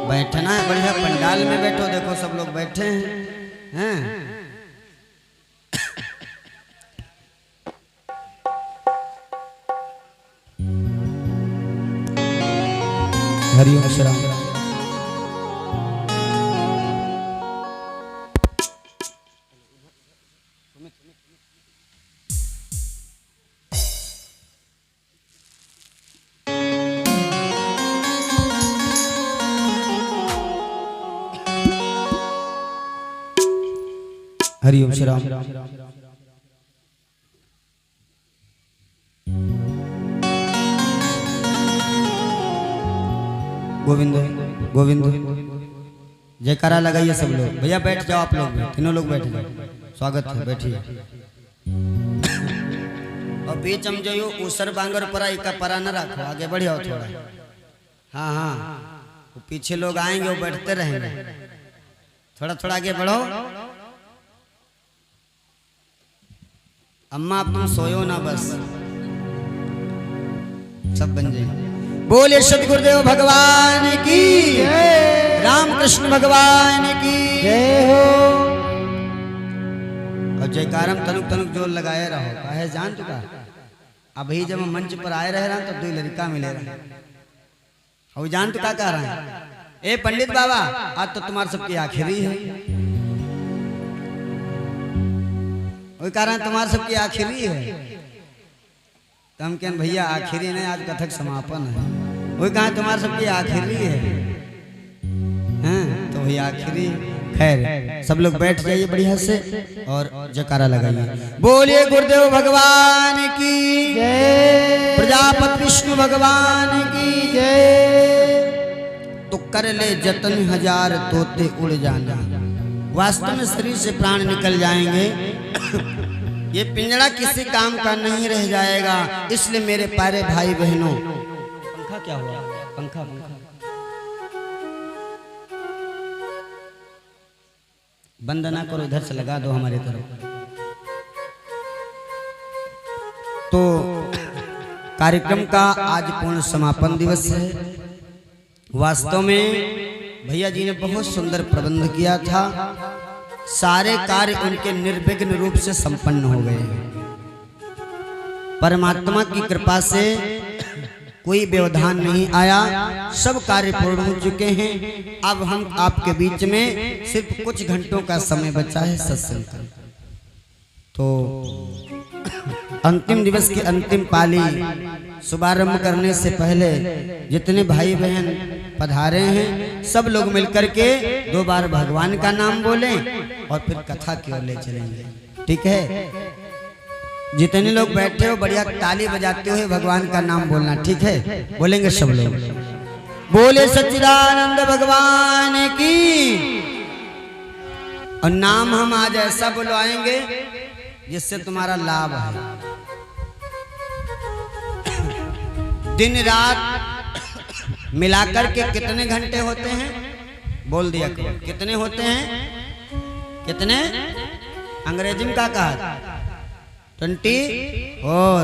बैठना है बढ़िया पंडाल में बैठो। देखो सब लोग बैठे हैं। हरिओम श्राम। हरिओम श्राम। गोविंद गोविंद जयकारा लगाइए सब लोग। भैया बैठ जाओ, आप लोग भी, तीनों लोग बैठ जाओ। स्वागत है, बैठिए। और बीच हम जो ऊसर बांगर परा इका परा न रखो, आगे बढ़िया थोड़ा। हाँ हाँ, वो पीछे लोग आएंगे, वो बैठते रहेंगे। थोड़ा थोड़ा आगे बढ़ो। अम्मा आप तुम सोयो ना, बस सब बन जाएगा। बोले सतगुरुदेव भगवान की जय, रामकृष्ण भगवान की जय हो। और जयकारम तनुक तनुक जोर लगाए रहो। काहे जान चुका अभी जब हम मंच पर आए रहे रहा तो 2 लड़का मिले रहे। और जान तो क्या कह रहे हैं, ए पंडित बाबा आज तो तुम्हारे सबकी आखिरी है। वही कारण तुम्हारे सबकी आखिरी है। तो हम कहते भैया आखिरी नहीं, आज कथक समापन है। वही कहा तुम्हारे सबकी आखिरी है। हाँ, तो वही आखिरी। खैर सब लोग बैठ जाइए बढ़िया से और जयकारा लगाइए। बोलिए गुरुदेव भगवान की जय, प्रजापति विष्णु भगवान की जय। तो कर ले जतन 1000 तोते उड़ जाना। वास्तव में शरीर से प्राण निकल जाएंगे, ये पिंजड़ा किसी काम का नहीं रह जाएगा। इसलिए मेरे प्यारे भाई बहनों, पंखा क्या हुआ? पंखा पंखा बंद ना करो, इधर से लगा दो हमारे तरफ। तो कार्यक्रम का आज पूर्ण समापन दिवस है। वास्तव में भैया जी ने बहुत सुंदर प्रबंध किया था। सारे कार्य उनके निर्विघ्न रूप से संपन्न हो गए। परमात्मा की कृपा से कोई व्यवधान नहीं आया, सब कार्य पूर्ण हो चुके हैं। अब हम आपके बीच में सिर्फ कुछ घंटों का समय बचा है सत्संग का। तो अंतिम दिवस की अंतिम पाली शुभारंभ करने से पहले जितने भाई बहन पधारे हैं सब लोग मिलकर के 2 बार भगवान का नाम बोलें और फिर कथा की ओर ले चलेंगे। ठीक है? जितने लोग बैठे हो बढ़िया ताली बजाते हुए भगवान का नाम बोलना। ठीक है? बोलेंगे सब लोग। बोले सच्चिदानंद भगवान की। और नाम हम आज ऐसा बुलवाएंगे जिससे तुम्हारा लाभ है। दिन रात मिलाकर के कितने घंटे होते हैं? बोल दिया करो, कितने होते हैं? कितने? अंग्रेजी में क्या कहा? 20 और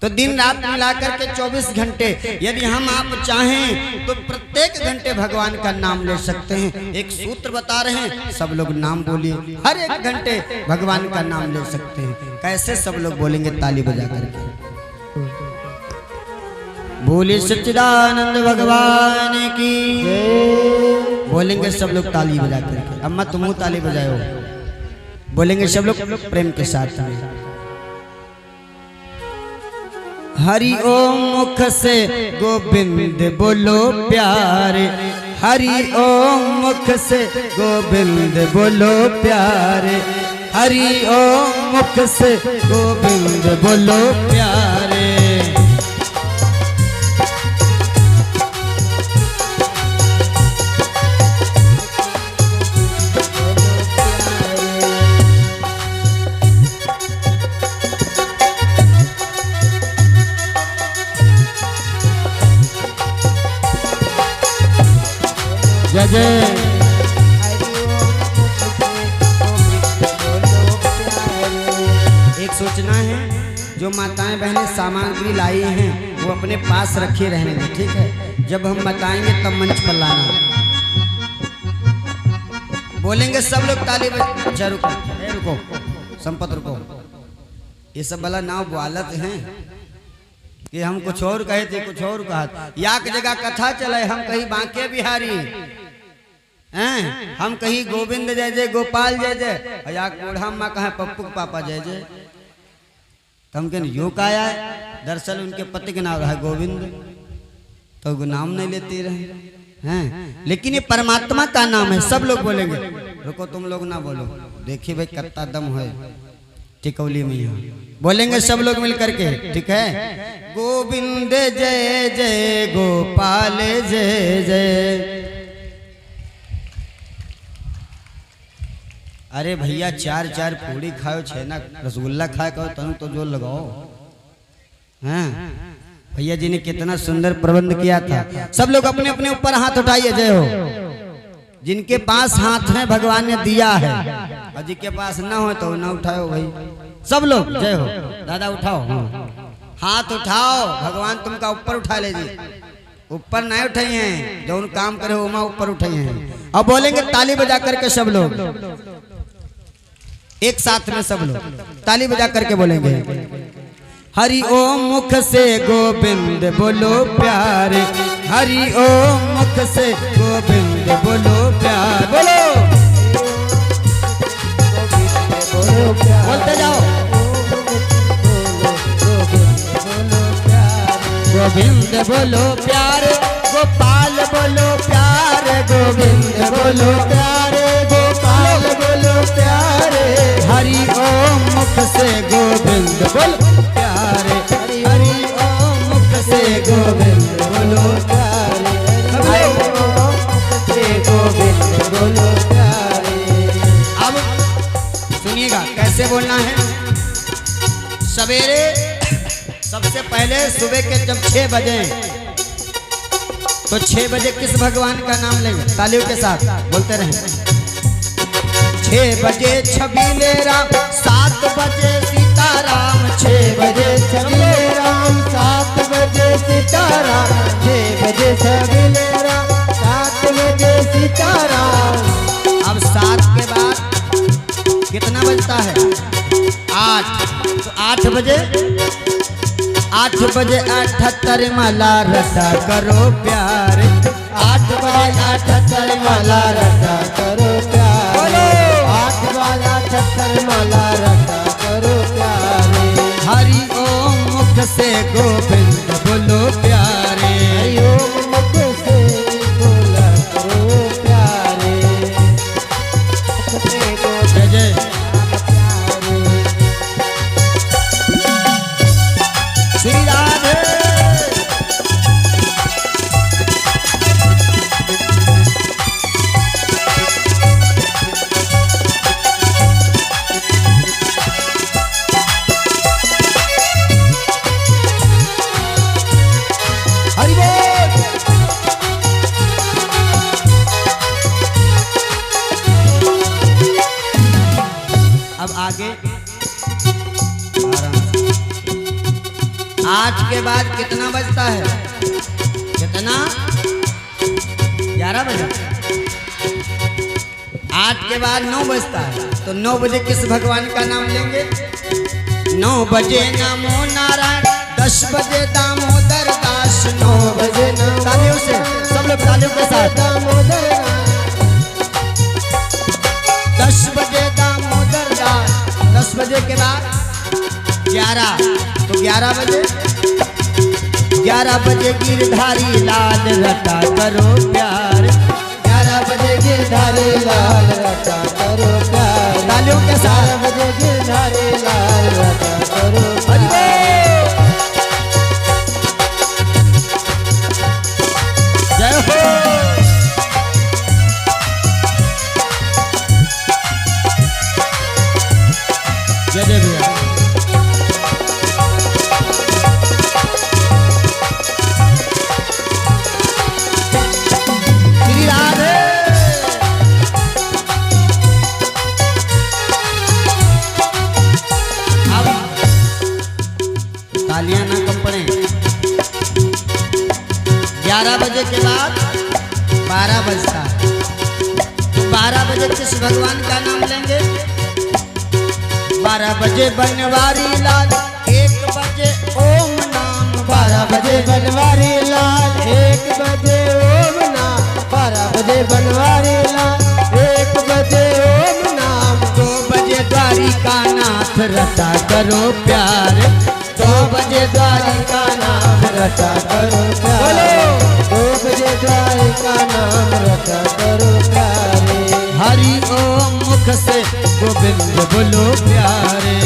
तो दिन रात मिलाकर के 24 घंटे। यदि हम आप चाहें तो प्रत्येक घंटे भगवान का नाम ले सकते हैं। एक सूत्र बता रहे हैं, सब लोग नाम बोलिए। हर एक घंटे भगवान का नाम ले सकते हैं। कैसे? सब लोग बोलेंगे ताली बजा करके। बोले सच्चिदानंद भगवान की जय। बोलेंगे सब लोग ताली बजा करके। अम्मा तुम ताली बजाओ। बोलेंगे सब लोग प्रेम के साथ में। हरि ओम मुख से गोविंद बोलो प्यारे। हरि ओम मुख से गोविंद बोलो प्यारे। हरि ओम मुख से गोविंद बोलो प्यारे। जय जय। एक सूचना है, जो माताएं बहनें सामग्री लाई हैं वो अपने पास रखे रहने दो, ठीक है। जब हम बताएंगे तब मंच पर लाना। बोलेंगे सब लोग ताली बजा। अच्छा रुको, रुको संपत रुको। ये सब वाला नाव बुआलत हैं कि हम कुछ और कहे थे, कुछ और कहा। याक जगह कथा चले, हम कहीं बांके बिहारी हैं, हम कहीं गोविंद जय जय, गोपाल जय जय, याक बूढ़ा माँ कहे पप्पू पापा जय जय। तो हम कहने यो का आया है, दरअसल उनके पति के नाम रहा गोविंद, तो नाम नहीं लेते रहे हैं। लेकिन ये परमात्मा का नाम है, सब लोग बोलेंगे। रुको तुम लोग ना बोलो, देखिए भाई कितना दम है टिकौली में। यहाँ बोलेंगे सब लोग मिल करके, ठीक है। गोविंद जय जय, गोपाल जय जय। अरे भैया चार चार पूड़ी खाओ, छेना रसगुल्ला खाए कहो, तनु तो जोर लगाओ। हैं भैया जी ने कितना सुंदर प्रबंध किया था। सब लोग अपने अपने ऊपर हाथ उठाइए, जय हो। जिनके पास हाथ है भगवान ने दिया है, और जिनके पास ना हो तो ना उठाओ भाई। सब लोग जय हो। दादा उठाओ, हाथ उठाओ, भगवान तुमका ऊपर उठा ले जी। ऊपर नहीं उठाई हैं, जो उन काम करे वो माँ ऊपर उठाई हैं। अब बोलेंगे ताली बजा करके सब लोग एक साथ में, सब लोग ताली बजा करके बोलेंगे। हरि ओम मुख से गोविंद बोलो प्यारे, हरि ओम मुख से गोविंद बोलो प्यारे। बोलो बोलते जाओ। गोविंद बोलो प्यारे, गोपाल बोलो प्यारे, गोविंद बोलो प्यारे, गोपाल बोलो प्यारे। हरि ओम मुख से गोविंद बोलो प्यारे, हरि ओम मुख से गोविंद बोलो प्यारे, हरि ओम मुख से गोविंद बोलो प्यारे। अब सुनिएगा कैसे बोलना है। सवेरे सबसे पहले सुबह के जब 6 बजे, तो 6 बजे किस भगवान का नाम लेंगे? तालियों के साथ बोलते रहें। 6 बजे छबीले राम, 7 बजे सीताराम। 6 बजे छबीले राम, 7 बजे सीताराम। 6 बजे छबीले राम, 7 बजे सीताराम। अब 7 के बाद कितना बजता है? 8। तो 8 बजे 78 माला रटा करो प्यार। 8 बजे 78 माला रटा करो प्यार। 8 बजे 78 माला रटा करो प्यार। हरि ओम मुख से गोविंद बोलो प्यारे, हरि ओम मुख से बोला करो प्यारे। जय जय श्री राधे। हरि बोल। अब आगे 8 के बाद कितना बजता है? कितना? 11 बजे। 8 के बाद 9 बजता है, तो 9 बजे किस भगवान का नाम लेंगे? 9 बजे नमो नारायण, 10 बजे दामोदर दास। 9 बजे तालियों से सब लोग तालियों के साथ। दामोदर 10 बजे दामोदर दास। 10 बजे के बाद 11, तो 11 बजे 11 बजे गिरधारी लाल रटा करो प्यार। 11 बजे गिरधारी लाल रटा करो प्यार। तालियों के साथ। 11 बजे गिरधारी लाल रटा करो प्यार। जय हो। जय जय भैया। 11 बजे के बाद 12 बजता है। तो 12 बजे किस भगवान का नाम लेंगे? 12 बजे बनवारी लाल, 1 बजे ओम नाम। 12 बजे बनवारी लाल, 1 बजे ओम नाम। 12 बजे बनवारी लाल, 1 बजे ओम नाम। 2 बजे द्वारिका नाथ रटा करो प्यार। 2 बजे द्वारिका नाम रटा करो प्यार। 2 बजे द्वारिका नाम रटा करो प्यारे। हरि ओम मुख से गोविंद बोलो प्यारे।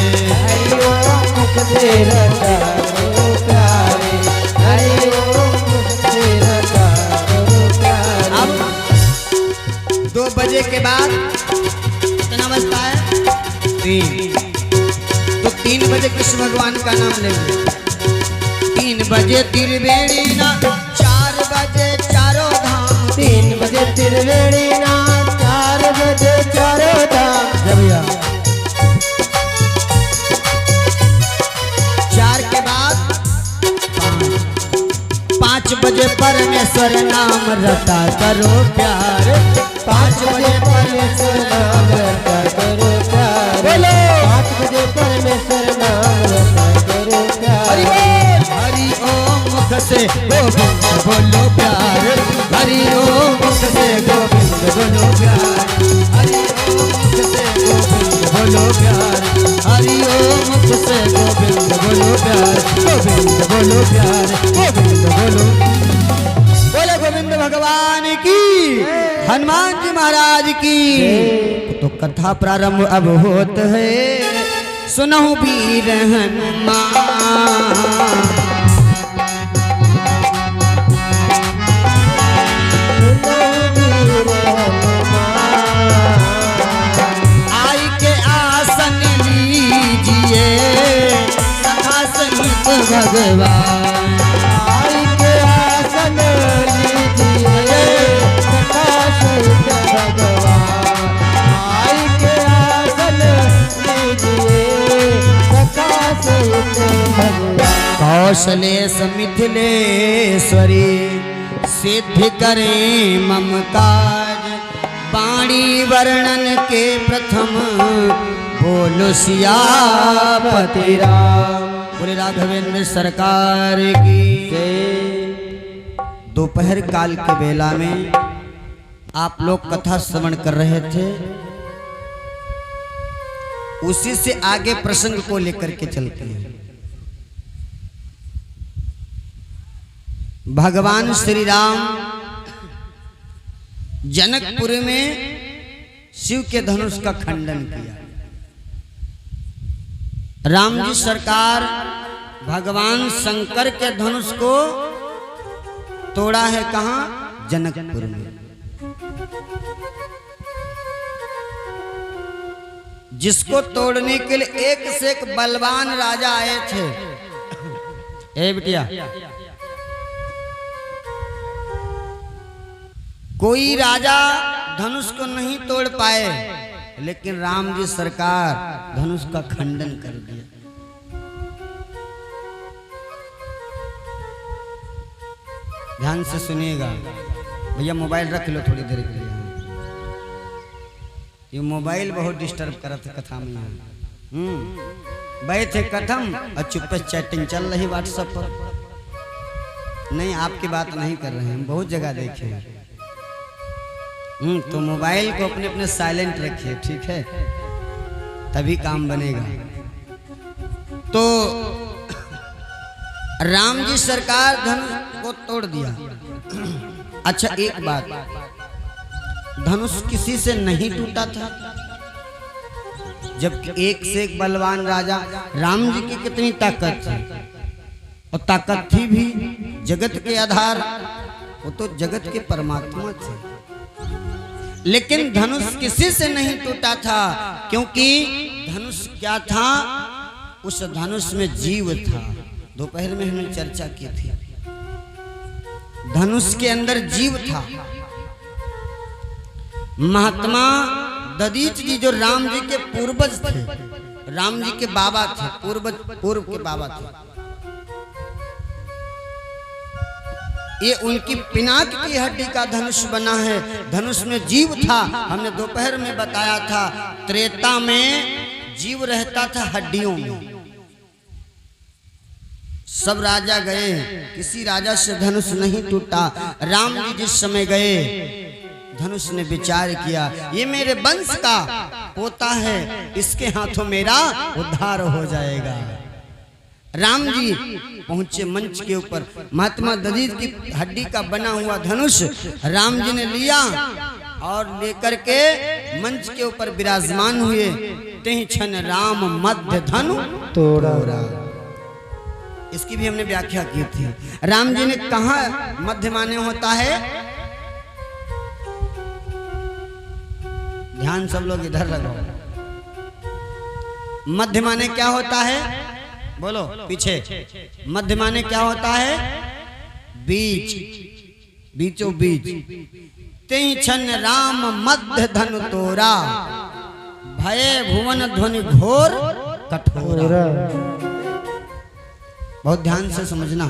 हरि ओम मुख से रटा करो प्यारे। हरि ओम मुख से रटा करो प्यारे। अब 2 बजे के बाद कितना बजता है? 3। तो 3 बजे कृष्ण भगवान का नाम लेंगे। 3 बजे त्रिवेणी नाथ, 4 बजे चारों धाम। 3 बजे त्रिवेणी नाथ, 4 बजे चारों धाम। भैया 4 के बाद 5 बजे परमेश्वर नाम रटा करो प्यार। 5 बजे परमेश्वर नाम रटा करो प्यार। 5 बजे परमेश्वर नाम रटा करो प्यार। हरि ओम मुख से गोविंद बोलो प्यार। हरि ओम मुख से गोविंद बोलो प्यार। हरि ओम मुख से गोविंद बोलो प्यार। हरि ओम मुख से गोविंद बोलो प्यार। गोविंद बोलो प्यार, गोविंद बोलो। बोले गोविंद भगवान की, हनुमान जी महाराज की। तो कथा प्रारंभ अब होत है, सुनहु वीर हनुमान। आई के आसन लीजिए सखा सहित भगवान। आई के आसन लीजिए सखा सहित भगवान। आई के आसन लीजिए सखा सहित भगवान। कौशलेश मिथिलेश्वरी सिद्ध करे मम काज। वाणी वर्णन के प्रथम बोलो सियापति राम। बोले राघवेंद्र सरकार की जय। दोपहर काल के बेला में आप लोग कथा श्रवण कर रहे थे, उसी से आगे प्रसंग को लेकर के चलते हैं। भगवान श्री राम जनकपुर में शिव के धनुष का खंडन किया। राम जी सरकार भगवान शंकर के धनुष को तोड़ा है कहां? जनकपुर में। जिसको तोड़ने के लिए एक से एक बलवान राजा आए थे। ए बिटिया, कोई राजा धनुष को नहीं तोड़ पाए, लेकिन राम जी सरकार धनुष का खंडन कर दिया। ध्यान से सुनिएगा भैया, मोबाइल रख लो थोड़ी देर के लिए। ये मोबाइल बहुत डिस्टर्ब करत है कथा में। बैठे कथम और चुप चैटिंग चल रही व्हाट्सएप पर। नहीं, आपकी बात नहीं कर रहे हैं, हम बहुत जगह देखे हैं। तो मोबाइल को अपने अपने साइलेंट रखिए, ठीक है, तभी काम बनेगा। तो राम जी सरकार धनुष को तोड़ दिया। अच्छा एक बात, धनुष किसी से नहीं टूटा था, जबकि एक से एक बलवान राजा। राम जी की कितनी ताकत थी, और ताकत थी भी जगत के आधार, वो तो जगत के परमात्मा थे। लेकिन धनुष किसी से नहीं टूटा था, क्योंकि धनुष क्या था? उस धनुष में जीव था। दोपहर में हमने चर्चा की थी, धनुष के अंदर जीव था। महात्मा दधीच जी जो राम जी के पूर्वज थे, राम जी के बाबा थे, पूर्व के बाबा थे। ये उनकी पिनाक की हड्डी का धनुष बना है। धनुष में जीव था, हमने दोपहर में बताया था। त्रेता में जीव रहता था हड्डियों में। सब राजा गए, किसी राजा से धनुष नहीं टूटा। राम जी जिस समय गए, धनुष ने विचार किया, ये मेरे वंश का पोता है, इसके हाथों मेरा उद्धार हो जाएगा। राम जी पहुंचे मंच के ऊपर, महात्मा दधीच की हड्डी का बना हुआ धनुष राम जी ने लिया और लेकर के मंच के ऊपर विराजमान हुए। तेहि क्षण राम मध्य धनु तोड़ा। इसकी भी हमने व्याख्या की थी। राम जी ने कहा मध्य माने होता है, ध्यान सब लोग इधर लगाओ। मध्य माने क्या होता है, बोलो पीछे। मध्य माने क्या होता है, बीच, बीचों बीच। तेहि क्षण राम मध्य धनु तोरा, भय भुवन ध्वनि घोर कठोरा। बहुत ध्यान से समझना।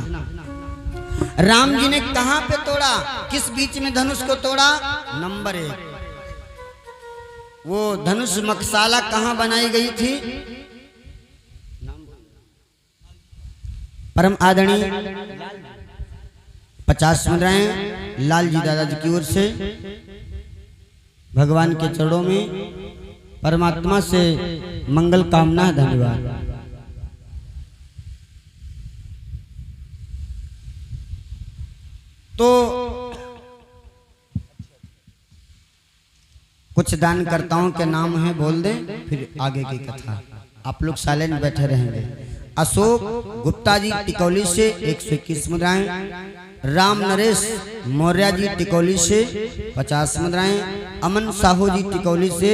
राम जी ने कहां पे तोड़ा, किस बीच में धनुष को तोड़ा? नंबर 1, वो धनुष मकसाला कहां बनाई गई थी? परम आदरणीय 50 मुद्राएं लाल जी दादाजी की ओर से भगवान के चरणों में परमात्मा से मंगल कामना। धन्यवाद। तो कुछ दानकर्ताओं के नाम है, बोल दें, फिर आगे की कथा। आप लोग साइलेंट बैठे रहेंगे। अशोक गुप्ता जी टिकौली से 121 मुद्राएं, राम नरेश मौर्य जी टिकौली से 50 मुद्राएं, अमन साहू जी टिकौली से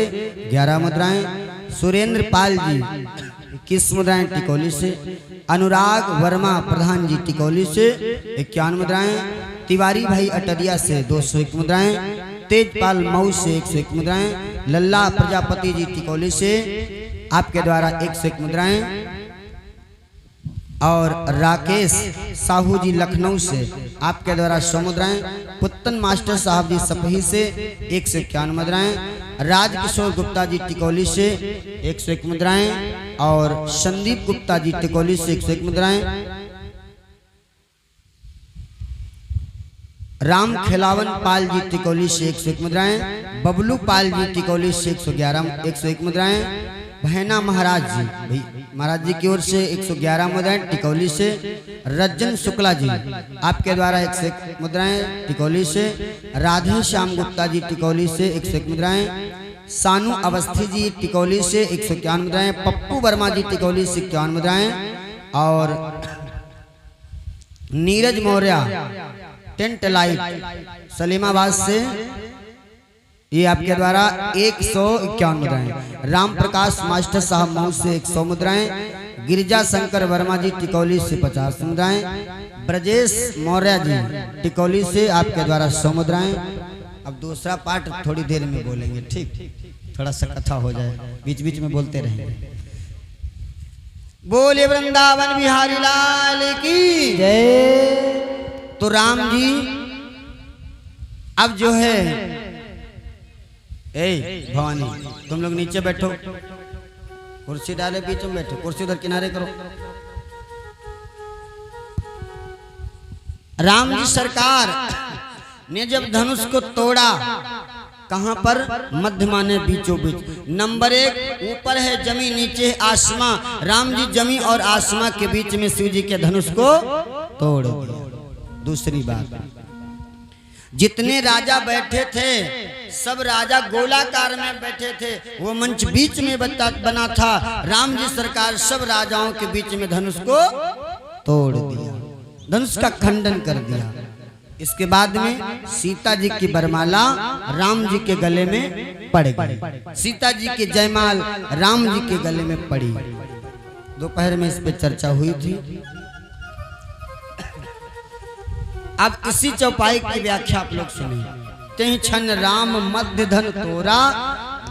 11 मुद्राएं, सुरेंद्र पाल जी 21 मुद्राएं टिकौली से, अनुराग वर्मा प्रधान जी टिकौली से 51 मुद्राएं, तिवारी भाई अटरिया से 201 मुद्राएं, तेजपाल मऊ से 101 मुद्राएं, लल्ला प्रजापति जी टिकौली से आपके द्वारा 101 मुद्राएं, और राकेश साहू जी लखनऊ से आपके द्वारा 100 मुद्राएं, पुत्तन मास्टर साहब जी सपही से 151 मुद्राएं, राजकिशोर गुप्ता जी टिकौली से 101 मुद्राएं, और संदीप गुप्ता जी टिकौली से 101 मुद्राएं, राम खिलावन पाल जी टिकौली से 101 मुद्राएं, बबलू पाल जी टिकौली से 101 मुद्राएं, भैना महाराज जी महाराज जी की ओर से 111 मुद्राएं टिकौली से, रज्जन शुक्ला जी आपके द्वारा 101 मुद्राएं टिकौली से, राधे श्याम गुप्ता जी टिकौली से 101 मुद्राएं, सानू अवस्थी जी टिकौली से 151 मुद्राएं, पप्पू वर्मा जी टिकौली से 51 मुद्राएं, और नीरज मौर्य टेंट लाइट सलीमाबाद से ये आपके द्वारा 151 मुद्राएं, राम प्रकाश मास्टर साहब मऊ से 100 मुद्राएं, गिरिजा शंकर वर्मा जी टिकौली से 50 मुद्राएं, ब्रजेश मौर्य जी टिकौली से आपके द्वारा 100 मुद्राएं। अब दूसरा पार्ट थोड़ी देर में बोलेंगे, ठीक, थोड़ा सा कथा हो जाए, बीच बीच में बोलते रहेंगे। बोले वृंदावन बिहारी लाल की जय। तो राम जी अब जो है, ए भवानी तुम लोग नीचे बैठो, कुर्सी डाले बीच में बैठो, कुर्सी उधर किनारे करो। राम जी सरकार ने जब धनुष को तोड़ा, कहां पर? मध्य माने बीचों बीच। नंबर 1 ऊपर है जमी, नीचे है आसमां। राम जी जमी और आसमां के बीच में शिव जी के धनुष को तोड़ दिया। दूसरी बात, जितने राजा बैठे थे सब राजा गोलाकार में बैठे थे, वो मंच बीच में बना था। राम जी सरकार सब राजाओं के बीच में धनुष को तोड़ दिया, धनुष का खंडन कर दिया। इसके बाद में सीता जी की बरमाला राम जी के गले में पड़ गई, सीता जी की जयमाल राम जी के गले में पड़ी। दोपहर में इस पे चर्चा हुई थी। अब इसी चौपाई की व्याख्या आप लोग सुनिए। तेहि क्षण राम मध्य धन तोरा,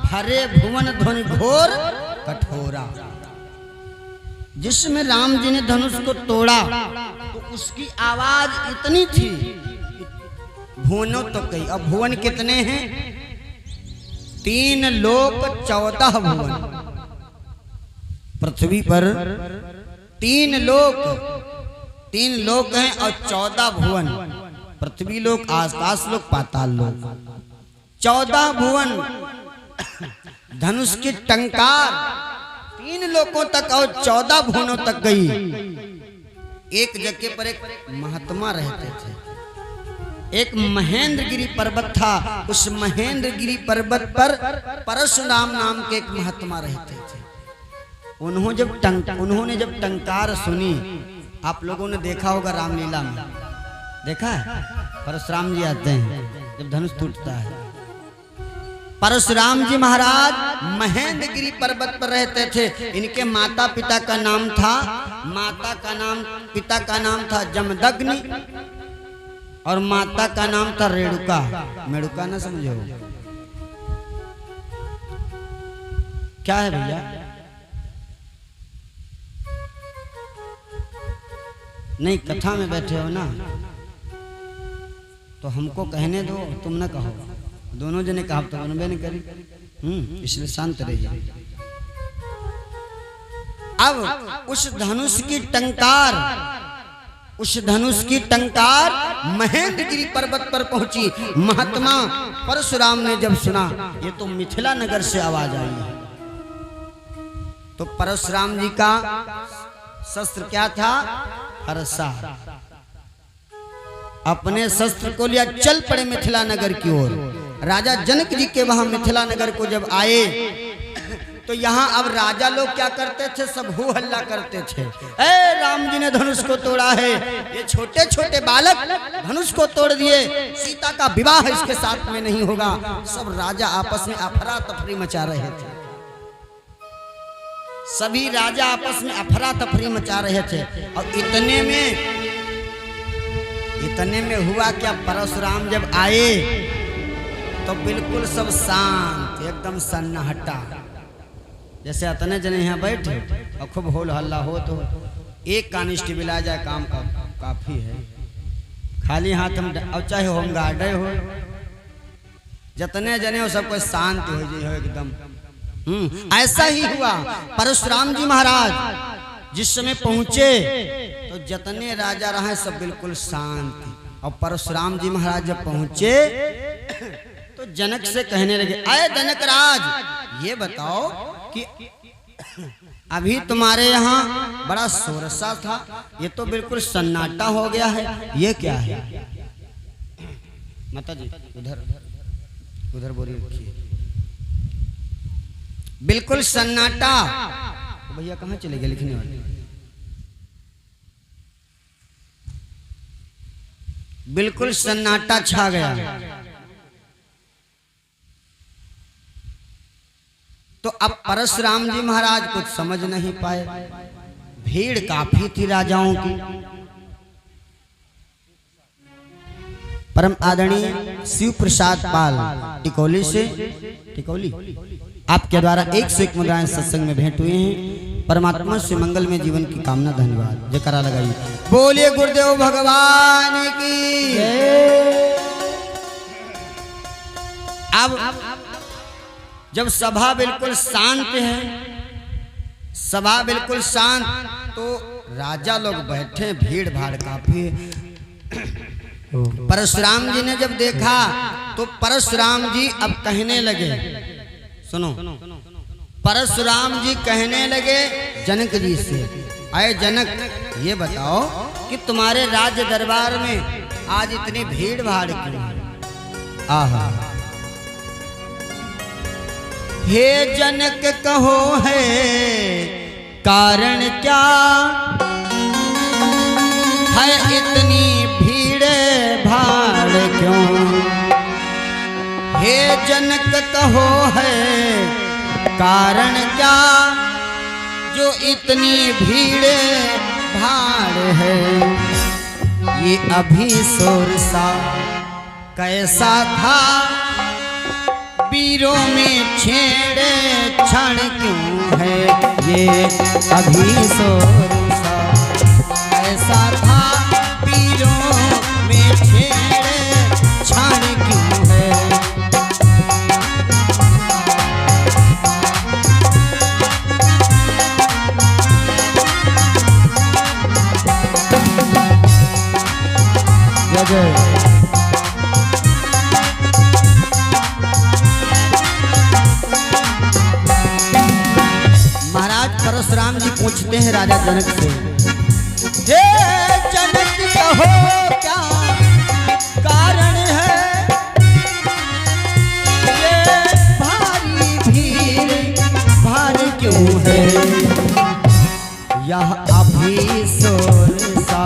भरे भुवन ध्वनि घोर कठोरा। जिसमें राम जी ने धनुष को तोड़ा तो उसकी आवाज इतनी थी भुवनों तो कई, अब भुवन कितने हैं? 3 लोक 14 भुवन। पृथ्वी पर 3 लोक हैं और 14 भुवन। पृथ्वी लोक, आकाश लोक, पाताल लोक, 14 भुवन। धनुष की टंकार 3 लोकों तक और 14 भुवनों तक गई। एक जगह पर एक महात्मा रहते थे, एक महेंद्रगिरी पर्वत था। उस महेंद्रगिरी पर्वत पर परशुराम नाम के एक महात्मा रहते थे। उन्होंने जब टंकार सुनी, आप लोगों ने देखा होगा रामलीला में, देखा है? परशुराम जी आते हैं जब धनुष टूटता है। परशुराम जी महाराज महेंद्रगिरी पर्वत पर रहते थे। इनके माता पिता का नाम था जमदग्नि और माता का नाम था रेणुका। मेणुका ना समझो क्या है भैया? नहीं, कथा में बैठे हो ना, तो हमको कहने दो, तुम ना कहो। दोनों जने कहा तो बनबे नहीं करी, इसलिए शांत रहिए। अब उस धनुष की टंकार महेंद्रगिरी पर्वत पर पहुंची। महात्मा परशुराम ने जब सुना ये तो मिथिला नगर से आवाज आई है, तो परशुराम जी का शस्त्र क्या था? हरसा। अपने शस्त्र को लिया, चल पड़े मिथिला नगर की ओर। राजा जनक जी के वहां मिथिला नगर को जब आए तो यहाँ अब राजा लोग क्या करते थे? सब हो हल्ला करते थे, ए राम जी ने धनुष को तोड़ा है, ये छोटे छोटे बालक धनुष को तोड़ दिए, सीता का विवाह इसके साथ में नहीं होगा। सब राजा आपस में अफरा तफरी मचा रहे थे। सभी राजा आपस में अफरा तफरी मचा रहे थे। और इतने में हुआ क्या? परशुराम जब आए तो बिल्कुल सब शांत, एकदम सन्नाटा। जैसे अतने जने यहाँ बैठे और खूब होल हल्ला हो तो एक कांस्टेबल आ जाए, काम का काफी है। खाली हाथ हम, और चाहे होम गार्ड हो, जितने जने हो सबको शांत हो जाए एकदम। ऐसा ही हुआ। परशुराम जी महाराज जिस समय पहुंचे तो जितने राजा रहे सब बिल्कुल शांत। और परशुराम जी महाराज जब पहुंचे तो जनक से कहने लगे, अरे जनक राज, ये बताओ कि अभी तुम्हारे यहाँ बड़ा शोरशा था, ये तो बिल्कुल सन्नाटा हो गया है, ये क्या है? माता जी उधर बोरी रखिए। बिल्कुल सन्नाटा। तो भैया कहाँ चले गए लिखने वाले? बिल्कुल सन्नाटा छा गया। तो अब परशुराम जी महाराज कुछ समझ नहीं पाए। भीड़ काफी थी राजाओं की। परम आदरणीय शिव प्रसाद पाल टिकौली आपके द्वारा 101 मुद्राएं सत्संग में भेंट हुए हैं। परमात्मा से मंगल में जीवन की कामना। धन्यवाद। जयकारा लगाइए। बोलिए गुरुदेव भगवान की। अब जब सभा बिल्कुल शांत है, सभा बिल्कुल शांत, तो राजा लोग बैठे, भीड़ भाड़ काफी। परशुराम जी ने जब देखा तो परशुराम जी अब कहने लगे, सुनो, परशुराम जी कहने लगे जनक जी से, आए जनक, ये बताओ कि तुम्हारे राज्य दरबार में आज इतनी भीड़ भाड़ क्यों है? आहा, हे जनक कहो है कारण क्या है इतनी भीड़ भाड़ क्यों? हे जनक कहो है कारण क्या जो इतनी भीड़ भाड़ है? ये अभी शोरशा कैसा था, वीरों में छेड़े क्षण क्यों है? ये अभी शोरशा कैसा था, वीरों में छेड़े परशुराम जी पूछते हैं राजा जनक से, हे जनक कहो क्या कारण है, ये भारी भीड़ भारी क्यों है, यह अभी शोर सा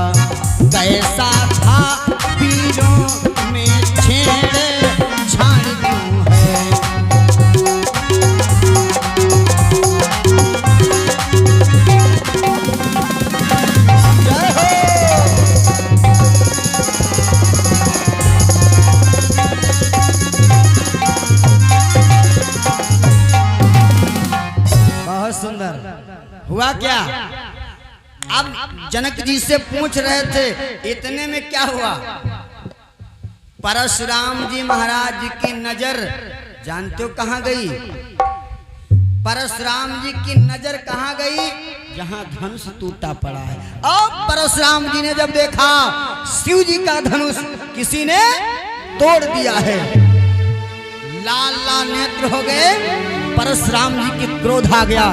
कैसा था, पीरों में छेड़ छाड़ क्यों है। बहुत सुंदर। हुआ क्या, अब जनक जी से पूछ रहे थे, इतने में क्या हुआ, परशुराम जी महाराज की नजर जानते हो कहां गई, परशुराम जी की नजर कहां गई, जहां धनुष टूटा पड़ा है। अब परशुराम जी ने जब देखा शिव जी का धनुष किसी ने तोड़ दिया है, लाल लाल नेत्र हो गए, परशुराम जी की क्रोध आ गया।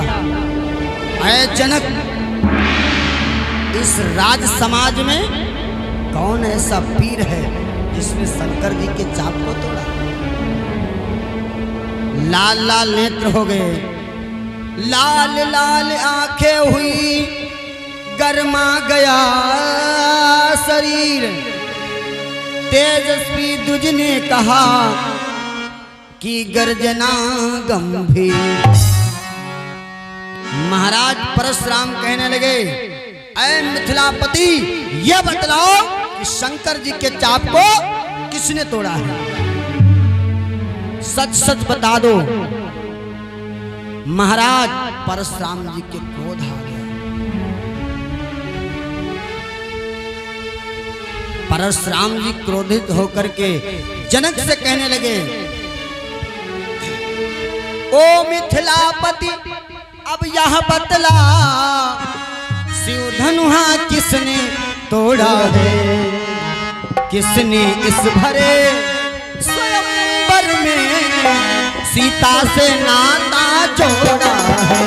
ऐ जनक, इस राज समाज में कौन ऐसा पीर है जिसने शंकर जी के चाप को तोड़ा। लाल लाल नेत्र हो गए, लाल लाल आंखें हुई, गरमा गया शरीर। तेजस्वी दुज ने कहा कि गर्जना गंभीर। महाराज परशुराम कहने लगे, ऐ मिथिलापति, यह बतलाओ कि शंकर जी के चाप को किसने तोड़ा है, सच सच बता दो। महाराज परशुराम जी के क्रोध आ गया। परशुराम जी क्रोधित होकर के जनक से कहने लगे, ओ मिथिलापति, अब यह बतला, शिव धनुहा किसने तोड़ा है, किसने इस भरे स्वयंवर में सीता से नाता जोड़ा है।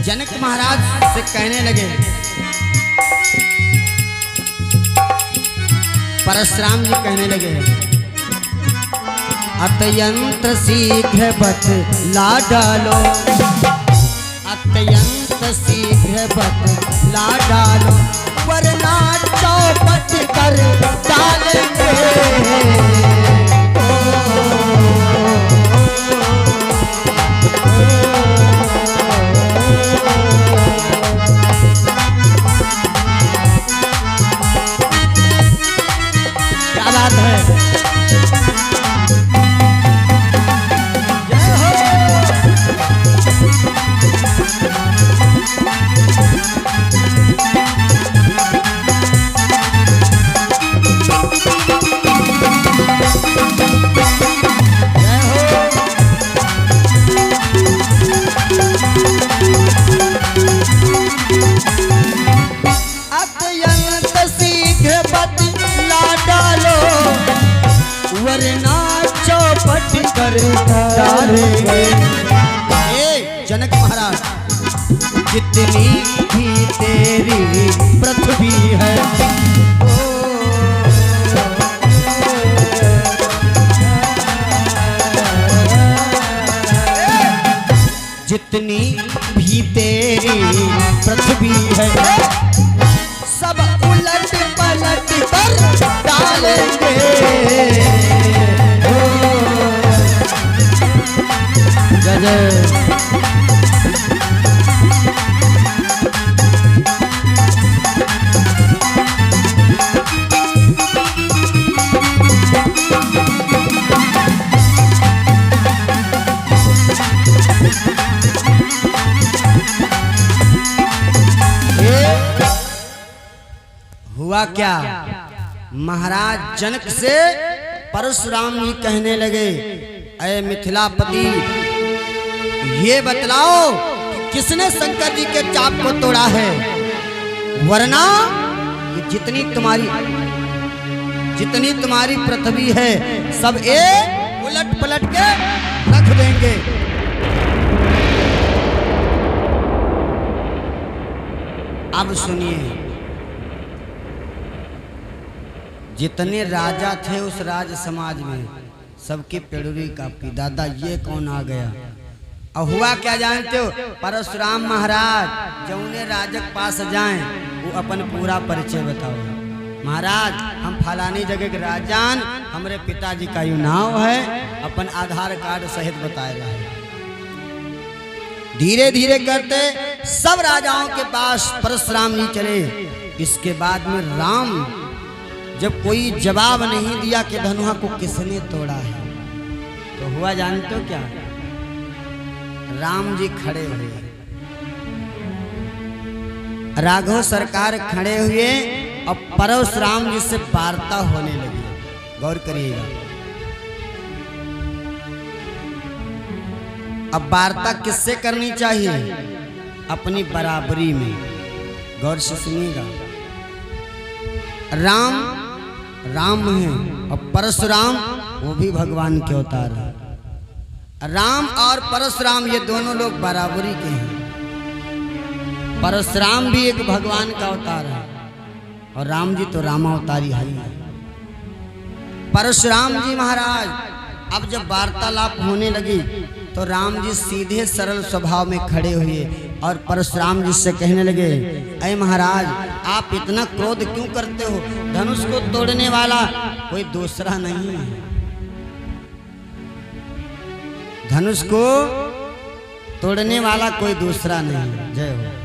जनक महाराज से कहने लगे, परशुराम जी कहने लगे, अत्यंत शीघ्र बतला डालो, अत्यंत शीघ्र बतला डालो, वरना चौपट कर डालेंगे। जनक महाराज, जितनी भी तेरी पृथ्वी है, जितनी भी तेरी पृथ्वी है, सब उलट पलट कर डालेंगे। हुआ क्या, महाराज जनक से परशुराम जी कहने लगे, अय मिथिलापति, ये बतलाओ कि किसने शंकर जी के चाप को तोड़ा है, वरना ये जितनी तुम्हारी पृथ्वी है सब उलट पलट के रख देंगे। अब सुनिए, जितने राजा थे उस राज समाज में सबकी पेड़ुरी कापी, दादा ये कौन आ गया। और हुआ क्या जानते हो, परशुराम महाराज जौने राजक पास जाएं वो अपन पूरा परिचय बताओ। महाराज हम फलानी जगह के राजान, हमरे पिताजी का यू नाम है, अपन आधार कार्ड सहित बताएगा। धीरे धीरे करते सब राजाओं के पास परशुराम जी चले। इसके बाद में राम जब कोई जवाब नहीं दिया कि धनुहा को किसने तोड़ा है, तो हुआ जानते हो क्या, राम जी खड़े हुए, राघव सरकार खड़े हुए और परशुराम जी से वार्ता होने लगी। गौर करिएगा, अब वार्ता किससे करनी चाहिए, अपनी बराबरी में। गौर से सुनिएगा, राम है और परशुराम वो भी भगवान के अवतार है। राम और परशुराम ये दोनों लोग बराबरी के हैं। परशुराम भी एक भगवान का अवतार है और राम जी तो रामावतारी है। परशुराम जी महाराज अब जब वार्तालाप होने लगी तो राम जी सीधे सरल स्वभाव में खड़े हुए और परशुराम जी से कहने लगे, अय महाराज आप इतना क्रोध क्यों करते हो, धनुष को तोड़ने वाला कोई दूसरा नहीं है, धनुष को तोड़ने वाला कोई दूसरा नहीं। जय हो।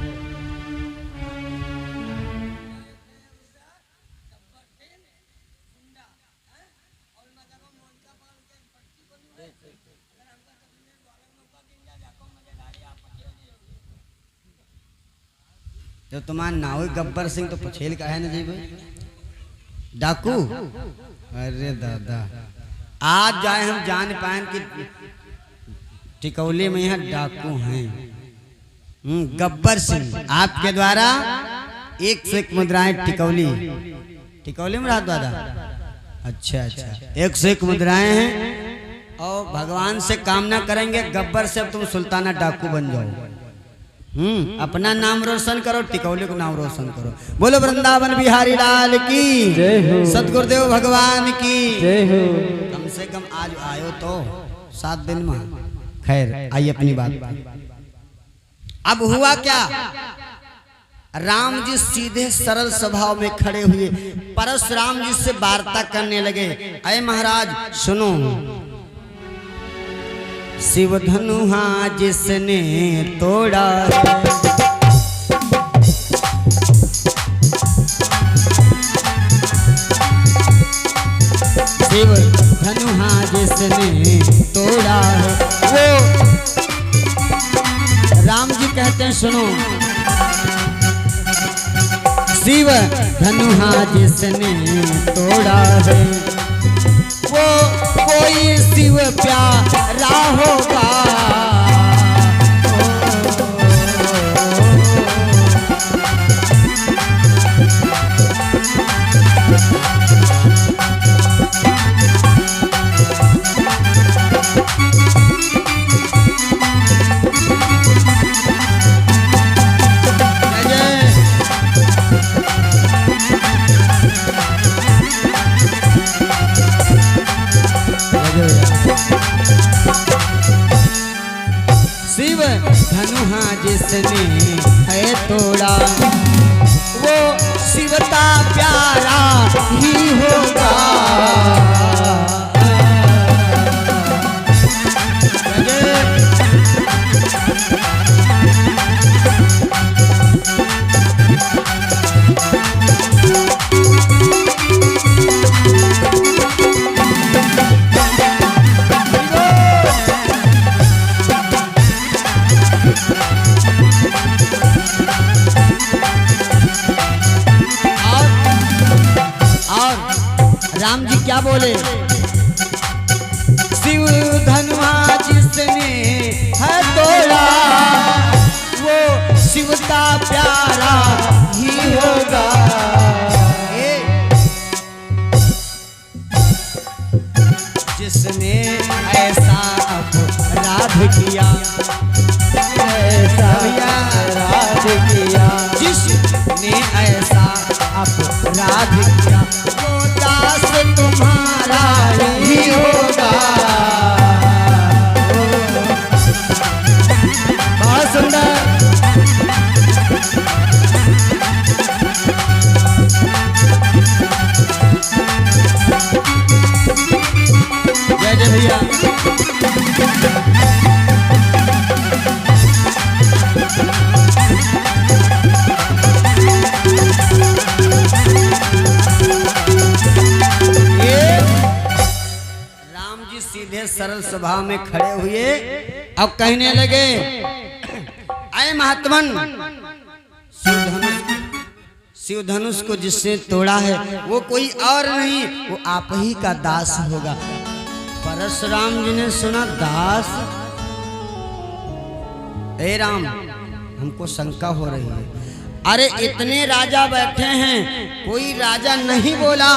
जो तुम्हारा नाव गब्बर सिंह तो पछेल का है ना जी भाई, डाकू। अरे दादा आज जाए हम जान पाए कि टिकौली में यहाँ डाकू हैं। गब्बर सिंह आपके द्वारा 1 से 1 मुद्राएं टिकौली में रहा दादा। अच्छा 1 से 1 मुद्राएं हैं और भगवान से कामना करेंगे गब्बर से अब तुम सुल्ताना डाकू बन जाओ। अपना नाम रोशन करो, टिकौली को नाम रोशन करो। बोलो वृंदावन बिहारी लाल की जय हो, सतगुरुदेव भगवान की जय हो। कम से कम आज आयो तो 7 दिन में। खैर आइए अपनी बात। अब हुआ क्या, राम जी सीधे सरल स्वभाव में खड़े हुए परशुराम जी से वार्ता करने लगे। अय महाराज सुनो, शिव धनुहा जिसने तोड़ा है, शिव धनुहा जिसने तोड़ा है, वो राम जी कहते हैं सुनो, शिव धनुहा जिसने तोड़ा है वो कोई शिव प्यारा होगा। शिव धनुहा जिसने है तोड़ा वो शिवता प्यारा ही होगा। और बोले, शिव धनुआ जिसने है तोड़ा वो शिव का प्यारा ही होगा। जिसने ऐसा अपराध किया, ऐसा अपराध किया, जिसने ऐसा अपराध किया वो दास तुम्हारा ही होगा। बहुत सुंदर। जय जय भैया। राम जी सीधे सरल स्वभाव में खड़े हुए अब कहने लगे, अय महात्मन, शिव धनुष को जिसने तोड़ा है वो कोई और नहीं, वो आप ही का दास होगा। परशुराम जी ने सुना, दास? हे राम, हमको शंका हो रही है। अरे इतने राजा बैठे हैं, कोई राजा नहीं बोला,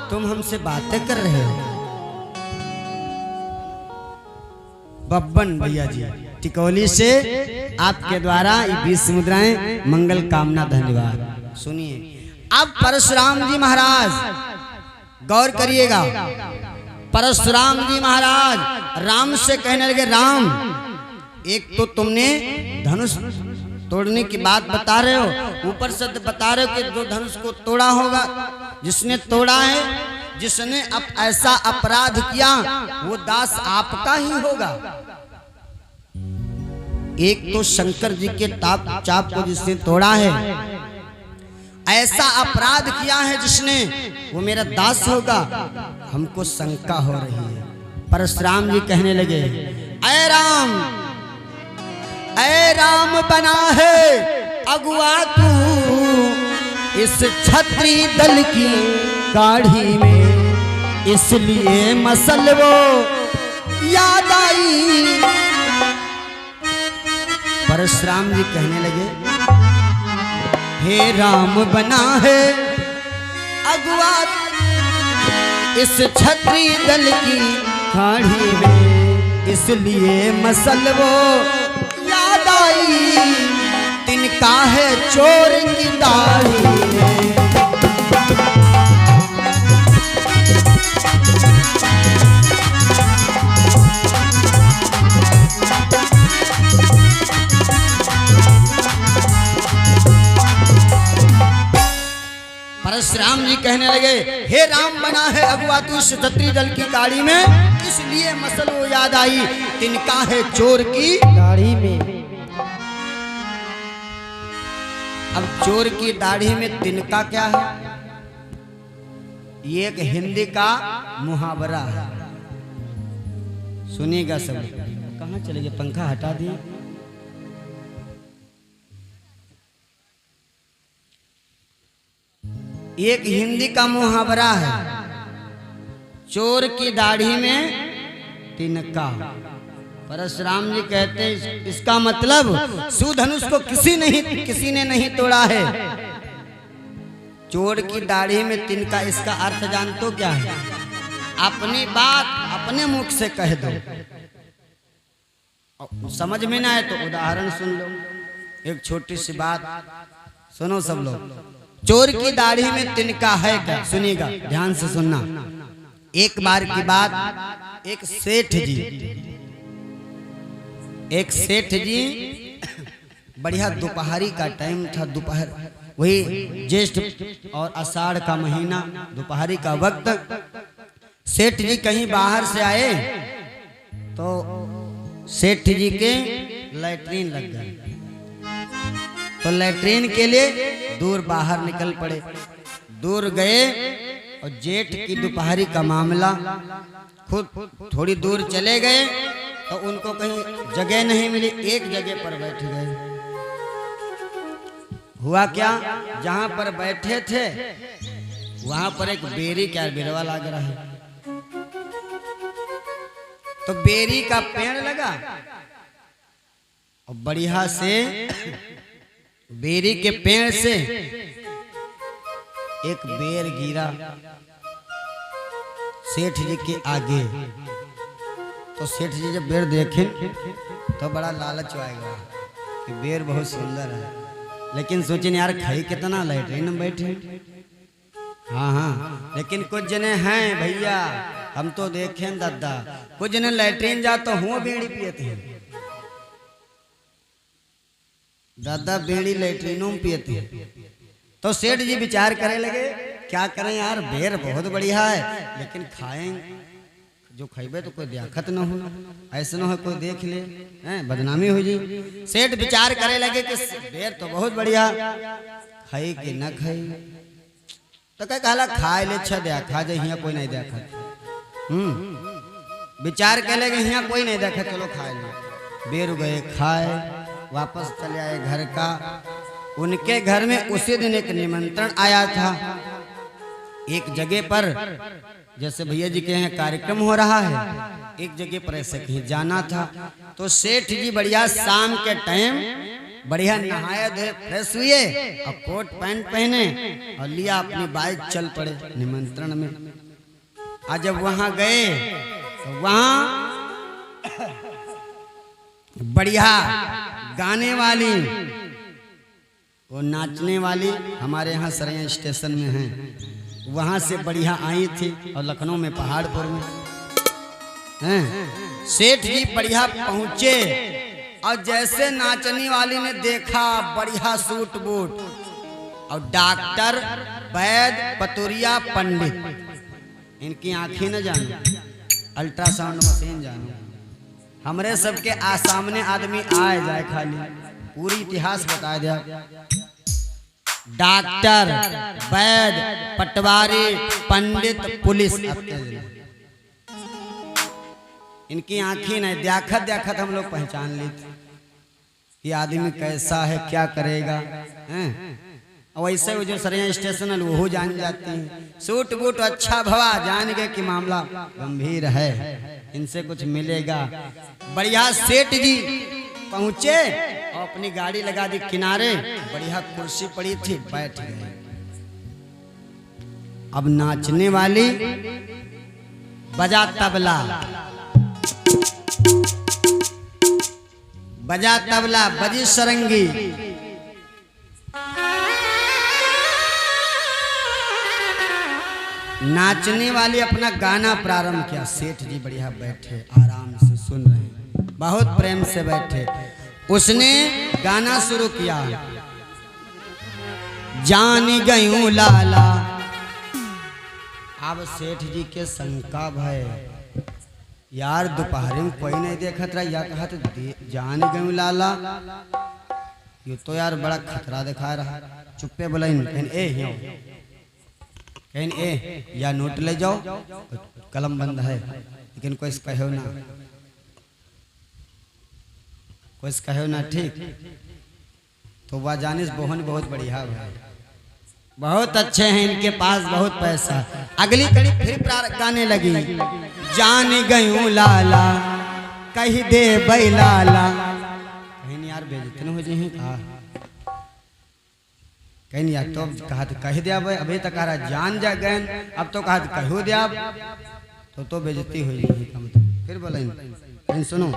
तुम हमसे बातें कर रहे हो। बब्बन भैया जी टिकोली से आपके द्वारा ये 20 मुद्राएं मंगल कामना, धन्यवाद। सुनिए, अब परशुराम जी महाराज गौर करिएगा। परशुराम जी महाराज राम से कहने लगे, राम, एक तो तुमने धनुष तोड़ने की बात बता रहे हो, ऊपर से बता रहे हो कि जो धनुष को तोड़ा होगा, जिसने तोड़ा है, जिसने अब ऐसा अपराध किया वो दास आपका ही होगा। एक तो शंकर जी के चाप को जिसने तोड़ा है, ऐसा अपराध किया है जिसने, वो मेरा दास होगा। हमको शंका हो रही है। परशुराम जी कहने लगे, ऐ राम बना है अगुआ तू इस छत्री दल की गाढ़ी में, इसलिए मसल वो याद आई। परशुराम जी कहने लगे, हे राम बना है अगुआ इस छत्री दल की गाढ़ी में, इसलिए मसल वो याद आई। तिनका है चोर की दाढ़ी में। परशुराम जी कहने लगे, हे राम बना है अगुआ तू इस छत्री दल की गाड़ी में, इसलिए मसल वो याद आई। तिनका है चोर की दाढ़ी में। अब चोर की दाढ़ी में तिनका क्या है? ये एक हिंदी का मुहावरा है, सुनिएगा सब। कहाँ चले गए? पंखा हटा दिए। एक हिंदी का मुहावरा है, चोर की दाढ़ी में तिनका। परशुराम जी कहते हैं इसका मतलब सुधनुष को किसी ने नहीं तोड़ा है। चोर की दाढ़ी में तिनका, इसका अर्थ जानते क्या है? अपनी बात अपने मुख से कह दो। समझ में ना आए तो उदाहरण सुन लो। एक छोटी सी बात सुनो सब लोग। चोर की दाढ़ी में तिनका है क्या? सुनिएगा, ध्यान से सुनना। एक बार की बात, एक सेठ जी बढ़िया दोपहरी का टाइम था, दोपहर वही ज्येष्ठ और आषाढ़ का महीना, दोपहरी का वक्त। सेठ जी कहीं बाहर से आए तो सेठ जी के लैट्रीन लग गए, तो लैट्रीन के लिए दूर बाहर निकल पड़े। दूर गए और जेठ की दोपहरी का मामला, खुद थोड़ी दूर चले गए तो उनको कहीं जगह नहीं मिली, एक जगह पर बैठ गए। हुआ क्या, जहां पर बैठे थे वहां पर एक बेरी क्या बिरवा लग रहा है, तो बेरी का पेड़ लगा और बढ़िया से बेरी के पेड़ से एक बेर गिरा सेठ जी के आगे। तो सेठ जी जब बेर देखे तो बड़ा लालच आएगा कि बेर बहुत सुंदर है, लेकिन सोचे यार खाई कितना लैट्रिन में बैठे। हाँ हाँ, लेकिन कुछ जने हैं भैया, हम तो देखें दादा, कुछ जने लैट्रिन जाते हुआ बीड़ी पियते हैं दादा, बीड़ी लैट्रिनों में पियते हैं। तो सेठ जी विचार करे लगे क्या करें यार, बेर बहुत बढ़िया है, लेकिन खाएं जो खाइबे तो कोई देखत न हो, ऐसा न हो कोई देख ले बदनामी हो जी। सेठ विचार करे लगे कि बेर तो बहुत बढ़िया, खाई कि न खाई। तो कह कहला खाए ले अच्छा देखा जाए, यहाँ कोई नहीं देखा। विचार कर लगे यहाँ कोई नहीं देखा, चलो खाए ले। बेर गए खाए, वापस चले आए घर का। उनके घर में उसी दिन एक निमंत्रण आया था, एक जगह पर, जैसे भैया जी के यहाँ कार्यक्रम हो रहा है, एक जगह पर ऐसे कहीं जाना था। तो सेठ जी बढ़िया शाम के टाइम बढ़िया नहाए धोए फ्रेश हुए और कोट पैंट पहने और लिया अपनी बाइक, चल पड़े निमंत्रण में। आज जब वहां गए तो वहां बढ़िया गाने वाली, वो नाचने वाली हमारे यहाँ सरैया स्टेशन में हैं, वहां से बढ़िया आई थी, और लखनऊ में पहाड़पुर में हैं। सेठ जी बढ़िया पहुंचे और जैसे नाचने वाली ने देखा बढ़िया सूट बूट, और डॉक्टर वैद्य पतुरिया पंडित, इनकी आंखें न जानो, अल्ट्रासाउंड मशीन जानो। हमरे सबके सामने आदमी आए जाए, खाली पूरी इतिहास बता दिया। डॉक्टर वैद्य पटवारी पंडित पुलिस, इनकी आंखें नहीं देखत देखत हम लोग पहचान लेते कि आदमी कैसा है, क्या करेगा। वैसे वो जो सरैया स्टेशन है वो जान जाती है, सूट बूट अच्छा भवा, जान गए कि मामला गंभीर है, इनसे कुछ मिलेगा। बढ़िया सेठ जी पहुंचे और अपनी गाड़ी लगा दी किनारे, बढ़िया कुर्सी पड़ी थी, बैठ गए। अब नाचने वाली बजा तबला, बजा तबला, बजी सरंगी। नाचने वाली अपना गाना प्रारंभ किया। सेठ जी बढ़िया बैठे आराम से सुन रहे हैं, बहुत प्रेम से बैठे। उसने गाना शुरू किया, जान गयूं लाला। अब सेठ जी के शंका भय, यार दोपहर में कोई नहीं देखत रहा, या कहा तो जान गयूं लाला, ये तो यार बड़ा खतरा दिखा रहा। चुप्पे बोला कहीं ए या नोट ले जाओ, कलम बंद है, लेकिन कोई कहो ना, कोई कहो ना, ठीक। तो वह जानिस बोहन बहुत बढ़िया है, बहुत अच्छे हैं, इनके पास बहुत पैसा। अगली कड़ी फिर गाने लगी, जान गयूं लाला कही दे बैलाला। कहीं यार बेइज्जती न हो जाए, कहा कहीं यार, तो कहा कह दिया भाई, अभी तक कहा जान जा गए, अब तो कहा कहो दिया, तो बेइज्जती हो जाएगी। फिर बोला कहीं सुनो,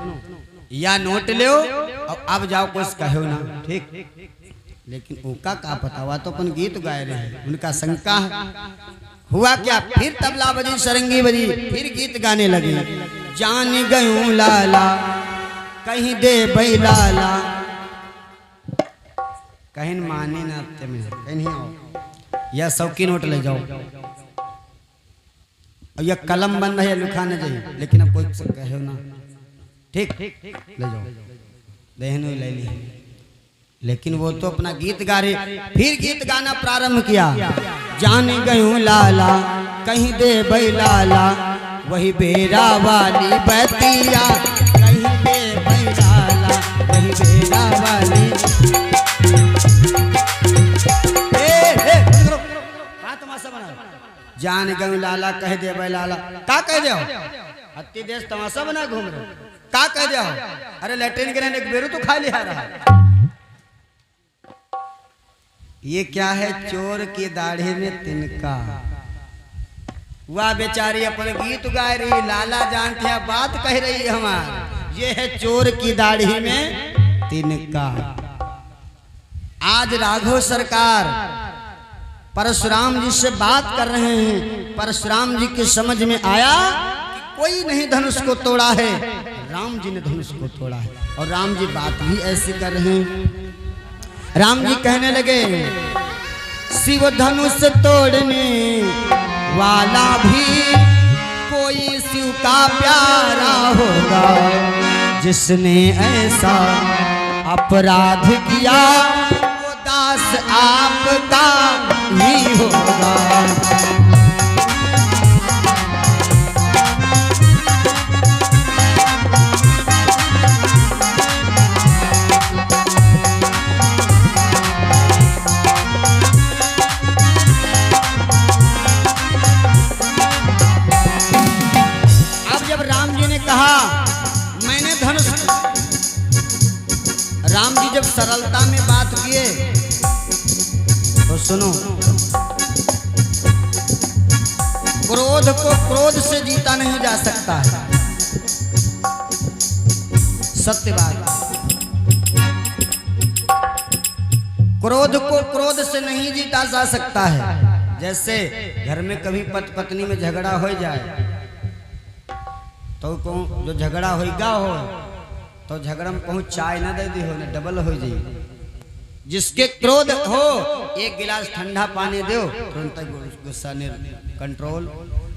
या नोट लो और अब जाओ, कुछ कहो ना, ठीक। लेकिन उनका का पता हुआ, तो अपन गीत गाए रहे, उनका शंका हुआ क्या। फिर तबला बजी, सरंगी बजी, फिर गीत गाने लगे, जान गयूं लाला कहीं दे बैलाला। कहीं माने ना में, कहीं आओ या 100 की नोट ले जाओ, और यह कलम बंद है, लिखा न जाए, लेकिन अब कोई कहो ना, ठीक ले जाओ, देहन ले ली। लेकिन वो तो अपना गीत गा रहे। फिर गीत गाना प्रारंभ किया, जान गयूं लाला कहीं दे बैलाला, वही बेरा वाली बतिया कहीं दे बैलाला, वही बेरा वाली। जान गयूं लाला कह दे बैलाला, का कह दे हत्ती देश तमाशा बना घूम रहे का कह दिया हो? अरे लैट्रिन गिरने एक बेरू तो खा लिया रहा। ये क्या है? चोर की दाढ़ी में तिनका। वह बेचारी अपन गीत गाय रही, लाला जानते हैं बात कह रही हमार। ये है चोर की दाढ़ी में तिनका। आज राघव सरकार परशुराम जी से बात कर रहे हैं। परशुराम जी के समझ में आया कि कोई नहीं धनुष को तोड़ा है, राम जी ने धनुष को तोड़ा है। और राम जी बात भी ऐसे कर रहे हैं। राम जी कहने लगे, शिव धनुष तोड़ने वाला भी कोई शिव का प्यारा होगा, जिसने ऐसा अपराध किया वो दास आपका ही होगा। मैंने धनुष, राम जी जब सरलता में बात किए तो सुनो, क्रोध को क्रोध से जीता नहीं जा सकता है, सत्य बात। क्रोध को क्रोध से नहीं जीता जा सकता है। जैसे घर में कभी पति पत्नी में झगड़ा हो जाए तो कहूँ जो झगड़ा होगा हो तो झगड़ा में कहूँ चाय ना दे दी हो ना डबल हो जाए। जिसके क्रोध हो एक गिलास ठंडा पानी दो तुरंत गुस्सा ने कंट्रोल,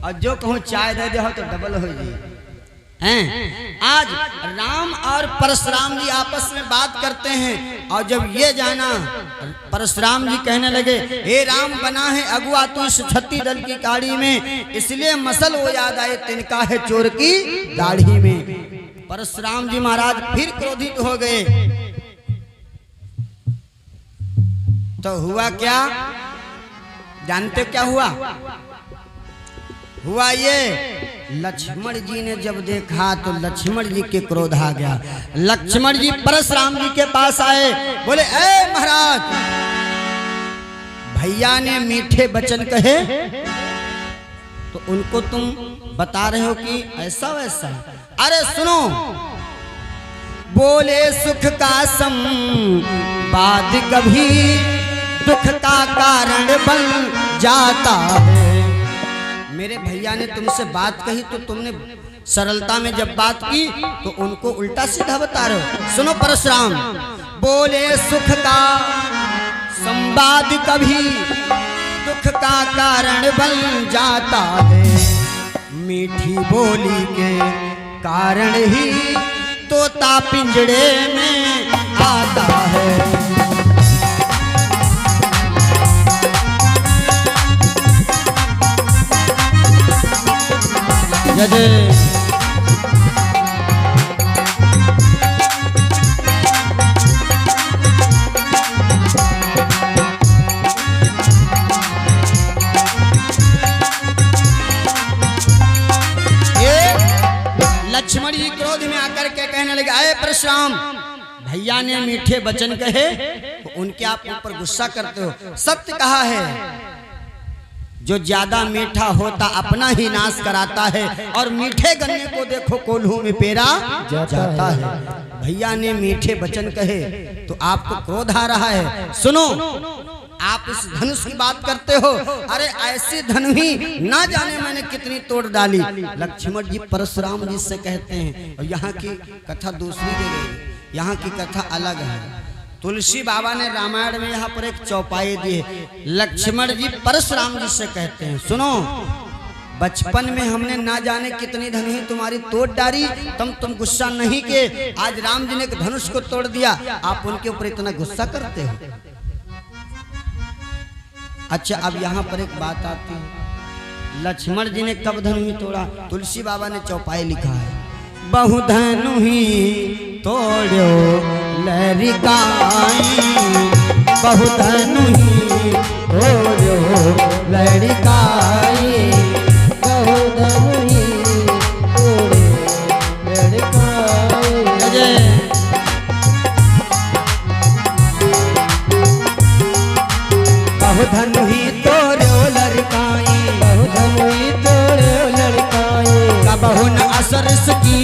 और जो कहूँ चाय दे दे हो तो डबल हो जाए। हैं आज राम और परशुराम जी आपस में बात करते हैं। और जब ये जाना, परशुराम जी कहने लगे, हे राम बना है अगुआ तू इस छत्ती दल की गाड़ी में, इसलिए मसल वो याद आए तिनका है चोर की दाढ़ी में। परशुराम जी महाराज फिर क्रोधित हो गए। तो हुआ क्या जानते क्या हुआ? हुआ ये, लक्ष्मण जी ने जब देखा तो लक्ष्मण जी के क्रोध आ गया। लक्ष्मण जी परशुराम जी के पास आए, बोले ए महाराज, भैया ने मीठे वचन कहे तो उनको तुम बता रहे हो कि ऐसा वैसा। अरे सुनो, बोले सुख का संवाद कभी दुख का कारण बन जाता है। मेरे भैया ने तुमसे बात कही तो तुमने सरलता में जब बात की तो उनको उल्टा सीधा बता रहे हो। सुनो परशुराम, बोले सुख का संवाद कभी दुख का कारण बन जाता है, मीठी बोली के कारण ही तोता पिंजड़े में आता है। लक्ष्मण जी क्रोध में आकर के कहने लगे, आए परशुराम, भैया ने मीठे वचन कहे तो उनके आप ऊपर गुस्सा करते हो। सत्य कहा है, जो ज्यादा मीठा होता अपना ही नाश कराता है, और मीठे गन्ने को देखो कोल्हू में पेरा जाता है। भैया ने मीठे वचन कहे तो आपको क्रोध आ रहा है। सुनो, आप इस धनुष की बात करते हो, अरे ऐसी धनुही ना जाने मैंने कितनी तोड़ डाली। लक्ष्मण जी परशुराम जी से कहते हैं, और यहाँ की कथा दूसरी जगह, यहाँ की कथा अलग है। तुलसी बाबा ने रामायण में यहाँ पर एक चौपाई दी है। लक्ष्मण जी परशुराम जी से कहते हैं, सुनो, बचपन में हमने ना जाने कितनी धनुही तुम्हारी तोड़ डाली, तुम गुस्सा नहीं किए। आज राम जी ने धनुष को तोड़ दिया, आप उनके ऊपर इतना गुस्सा करते हो। अच्छा, अब यहाँ पर एक बात आती है, लक्ष्मण जी ने कब धनुही तोड़ा? तुलसी बाबा ने चौपाई लिखा है, बहु धनुही तोड़ो लड़काई, बहु धनुही तोड़ो लड़काई, बहु धनुही तोड़ो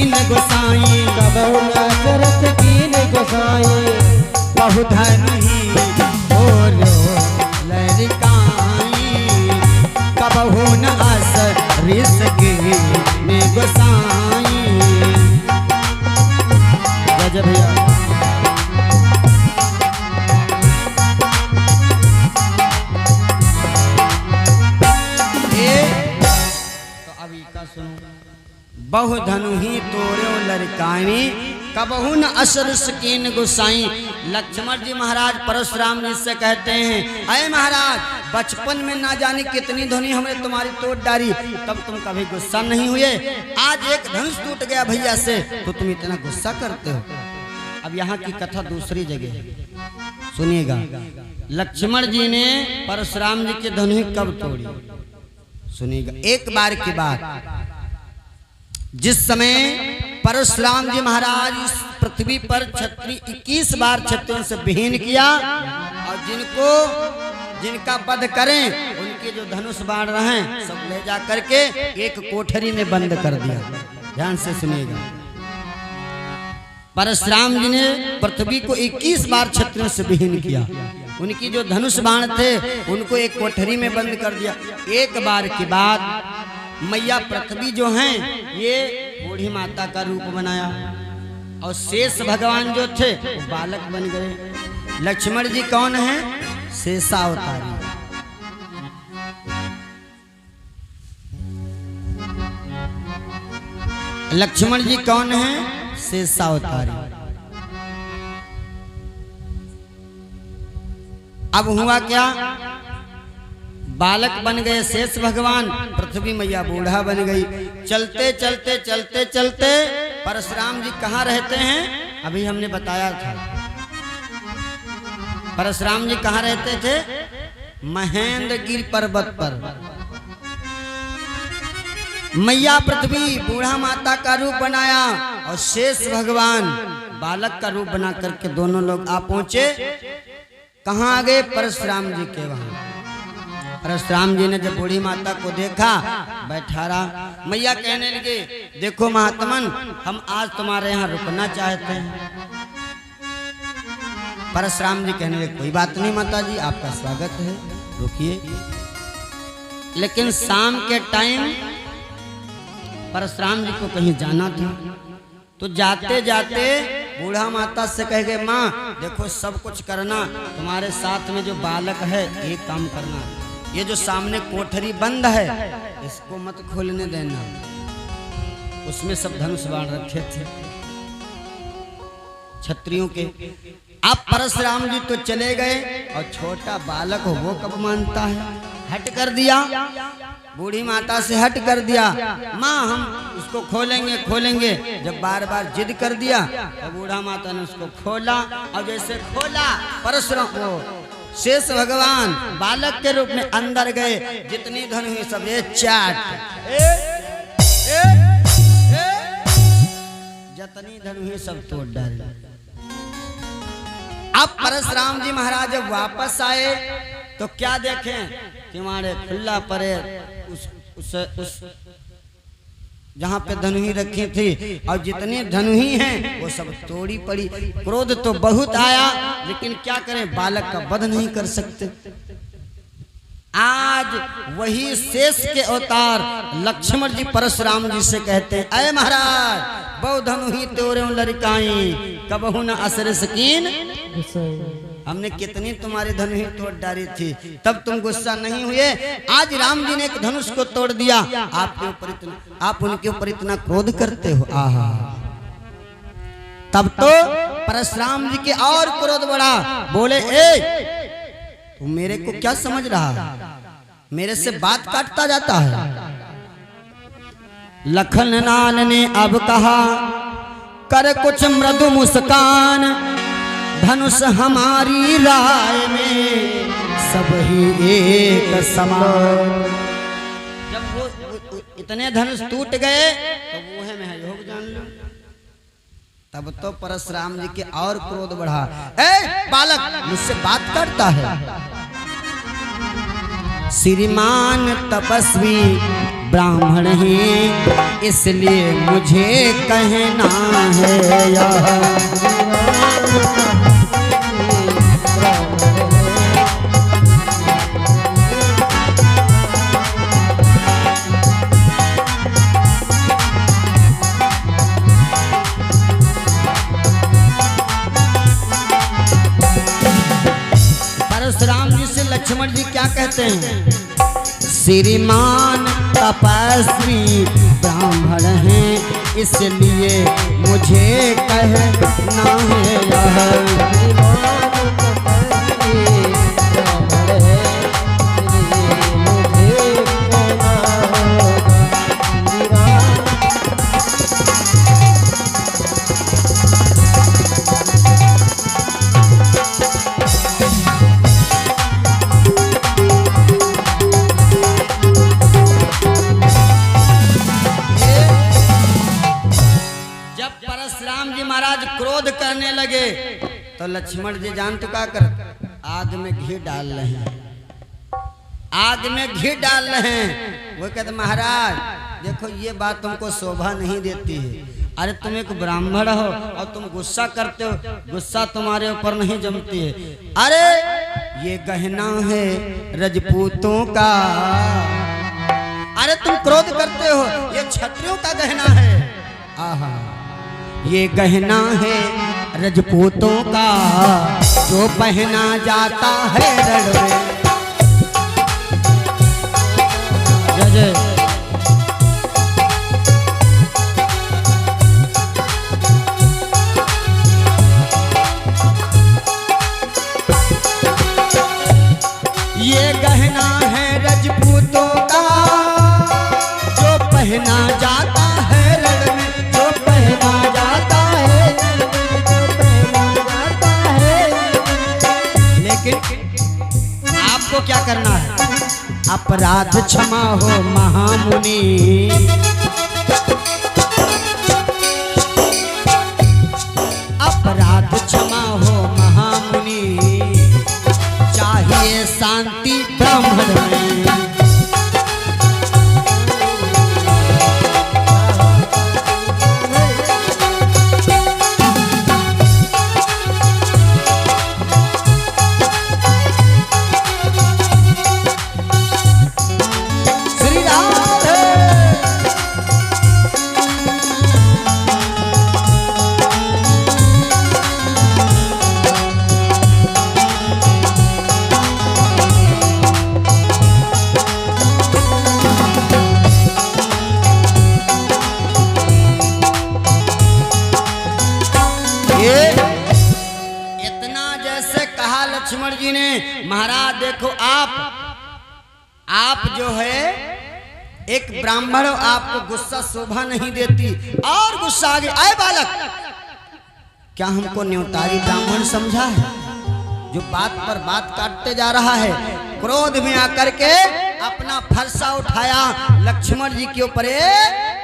कीन गोसाई कबहु न असरस कीन गोसाई बहु धनुही तोरो लड़काई कबहू न असर कीन गोसाई। जय भैया। बहु धनुही तोरो लड़काई कबहू न असर कीन गोसाई। लक्ष्मण जी महाराज परशुराम जी से कहते हैं, अरे महाराज बचपन में ना जाने कितनी धनुही हमने तुम्हारी तोड़ डाली, तब तुम कभी गुस्सा नहीं हुए। आज एक धनुष टूट गया भैया से तो तुम इतना गुस्सा करते हो। अब यहाँ की कथा दूसरी जगह है, सुनिएगा। लक्ष्मण जी ने परशुराम जी की धनुही कब तोड़ी, सुनिएगा। एक बार की बात, जिस समय परशुराम जी महाराज इस पृथ्वी पर छत्री 21 बार छत्रियों से विहीन किया और जिनका वध करें उनके जो धनुष बाण रहे सब ले जा करके एक कोठरी में बंद कर दिया। ध्यान से सुनिएगा। परशुराम जी ने पृथ्वी को 21 बार छत्रियों से विहीन किया, उनकी जो धनुष बाण थे उनको एक कोठरी में बंद कर दिया। एक बार की बात, मैया पृथ्वी जो हैं ये बूढ़ी माता का रूप बनाया और शेष भगवान जो थे वो बालक बन गए। लक्ष्मण जी कौन है, शेषावतारी। लक्ष्मण जी कौन है, शेषावतारी। अब हुआ क्या, बालक बन गए शेष भगवान, पृथ्वी मैया बूढ़ा बन गई। चलते चलते चलते चलते परशुराम जी कहाँ रहते हैं, अभी हमने बताया था। परशुराम जी कहाँ रहते थे, महेंद्रगिरी पर्वत पर। मैया पृथ्वी बूढ़ा माता का रूप बनाया और शेष भगवान बालक का रूप बना करके दोनों लोग आ पहुंचे। कहाँ आ गए, परशुराम जी के वहां। परशुराम जी ने जब बूढ़ी माता को देखा, बैठा रहा। मैया कहने लगे, देखो महात्मन, हम आज तुम्हारे यहाँ रुकना चाहते हैं। परशुराम जी कहने लगे, कोई बात नहीं माता जी, आपका स्वागत है, रुकिए। लेकिन शाम के टाइम परशुराम जी को कहीं जाना था, तो जाते जाते बूढ़ा माता से कह गए, माँ देखो सब कुछ करना, तुम्हारे साथ में जो बालक है एक काम करना, ये जो सामने कोठरी बंद है इसको मत खोलने देना। उसमें सब धनुष बाण रखे थे क्षत्रियों के। अब परशुराम जी तो चले गए और छोटा बालक हो वो कब मानता है, हट कर दिया, बूढ़ी माता से हट कर दिया। माँ हम उसको खोलेंगे खोलेंगे, जब बार बार जिद कर दिया तो बूढ़ा माता ने उसको खोला और जैसे खोला परशुराम को शेष भगवान बालक के रूप में अंदर गए। जितनी धन हुई सब ये चाट, जितनी धन हुई सब तोड़ डाली। अब परशुराम जी महाराज जब वापस आए तो क्या देखें, तुम्हारे खुला परे उस जहाँ पे धनुही रखी थी और जितनी धनुही हैं वो सब तोड़ी पड़ी। क्रोध तो बहुत आया, लेकिन क्या करें, बालक का वध नहीं कर सकते। आज वही शेष के अवतार लक्ष्मण जी परशुराम जी से कहते हैं, अय महाराज बहु धनुही तोरे लड़काई कबहू न असर सकीन। हमने कितनी तुम्हारी धनुही तोड़ डाली थी, तब तुम गुस्सा नहीं हुए। आज राम जी ने एक धनुष को तोड़ दिया, आप उनके ऊपर इतना क्रोध करते हो। आहा, तब तो परशुराम जी के और क्रोध बढ़ा। बोले, ए तू मेरे को क्या समझ रहा है, मेरे से बात काटता जाता है। लखन लाल ने अब कहा, कर कुछ मृदु मुस्कान, धनुष हमारी राय में सब ही एक समान। जब वो इतने धनुष टूट गए तो वो है मैं योग जान लो। तब तो परशुराम जी के और क्रोध बढ़ा, ए बालक मुझसे बात करता है। श्रीमान तपस्वी ब्राह्मण हैं, इसलिए मुझे कहना है यह। परशुराम जी से लक्ष्मण जी क्या कहते हैं? श्रीमान तपस्वी ब्राह्मण हैं, इसलिए मुझे कहना है यह। परशुराम जी महाराज क्रोध करने लगे तो लक्ष्मण जी जान तो क्या कर, आग में घी डाल रहे हैं, आग में घी डाल रहे हैं। वो कहते महाराज देखो ये बात तुमको शोभा नहीं देती है, अरे तुम एक ब्राह्मण हो और तुम गुस्सा करते हो, गुस्सा तुम्हारे ऊपर नहीं जमती है। अरे ये गहना है रजपूतों का, अरे तुम क्रोध करते हो, ये क्षत्रियों का गहना है। आहा, ये गहना है रजपूतों का, जो पहना जाता है रण में। जय जय। ये गहना है रजपूतों का, जो पहना जाता है रण में, जो पहना जाता है, जो पहना जाता है। लेकिन आपको क्या करना है? अपराध क्षमा हो महामुनि, अपराध क्षमा हो महामुनि, चाहिए शांति ब्राह्मण में। इतना जैसे कहा लक्ष्मण जी ने, महाराज देखो आप जो है एक ब्राह्मण हो, आपको गुस्सा शोभा नहीं देती, और गुस्सा आ गया। आए बालक, क्या हमको न्योतारी ब्राह्मण समझा है, जो बात पर बात काटते जा रहा है? क्रोध में आकर के अपना फरसा उठाया, लक्ष्मण जी के ऊपर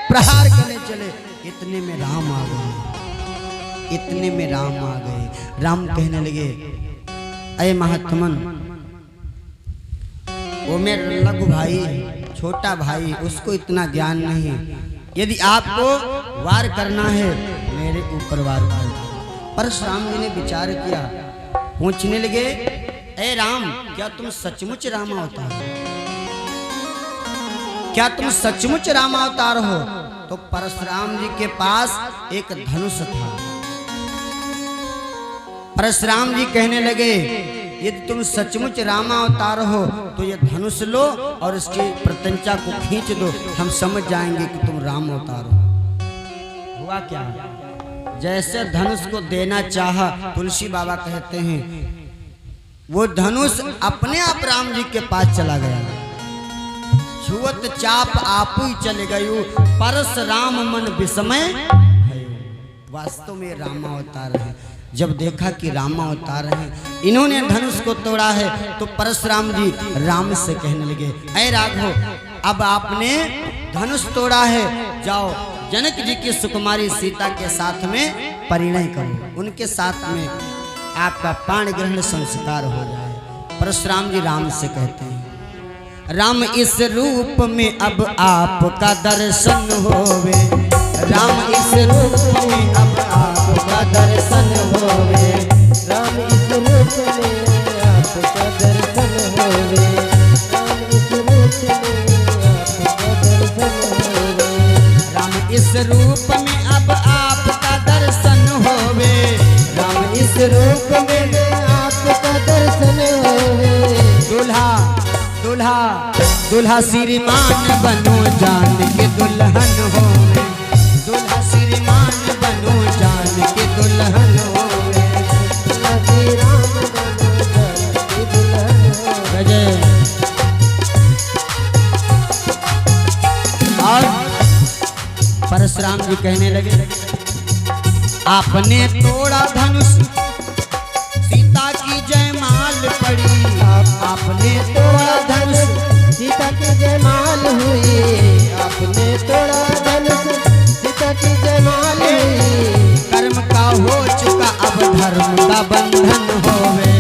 प्रहार करने चले। इतने में राम आ गए, इतने में राम आ गए। राम कहने लगे, अरे महात्मन, वो मेरा लघु भाई, छोटा भाई, उसको इतना ज्ञान नहीं है, यदि आपको वार करना है मेरे ऊपर वार कर। परशुराम जी ने विचार किया, पूछने लगे, ए राम, क्या तुम सचमुच राम अवतार हो? क्या तुम सचमुच राम अवतार हो? तो परशुराम जी के पास एक धनुष था। परशुराम जी कहने लगे, यदि तुम सचमुच रामावतार हो तो ये धनुष लो और इसकी प्रत्यंचा को खींच दो, हम समझ जाएंगे कि तुम राम अवतार हो। हुआ क्या? जैसे धनुष को देना चाहा, तुलसी बाबा कहते हैं वो धनुष अपने आप राम जी के पास चला गया। छुअत चाप आपू ही चले गयु, परशुराम मन विस्मय। वास्तव में रामावतार है। जब देखा कि रामावतार हैं, इन्होंने धनुष को तोड़ा है, तो परशुराम जी राम से कहने लगे, ऐ राघव, अब आपने धनुष तोड़ा है, जाओ जनक जी की सुकुमारी सीता के साथ में परिणय करो, उनके साथ में आपका पाण ग्रहण संस्कार हो जाए। परशुराम जी राम से कहते हैं, राम इस रूप में अब आपका दर्शन होवे, राम इस रूप में अब आपका दर्शन होवे, राम इस रूप में आपका दर्शन होवे, राम इस रूप में आपका दर्शन होवे, राम इस रूप में अब आपका दर्शन होवे, राम इस रूप में आपका दर्शन होवे। दूल्हा दूल्हा दूल्हा श्रीमान बनो जान के दुल्हन होवे, दूल्हा श्रीमान बनो जान के दुल्हन होवे। श्री राम बनो जान की दुल्हन होवे। गजय। और परशुराम जी कहने लगे, आपने तोड़ा धनुष सीता की जयमाल पड़ी, आपने तोड़ा धनुष सीता की जयमाल हुई, आपने तोड़ा धनुष सीता की जयमाल हुई। कर्म का हो चुका अब धर्म का बंधन होवे,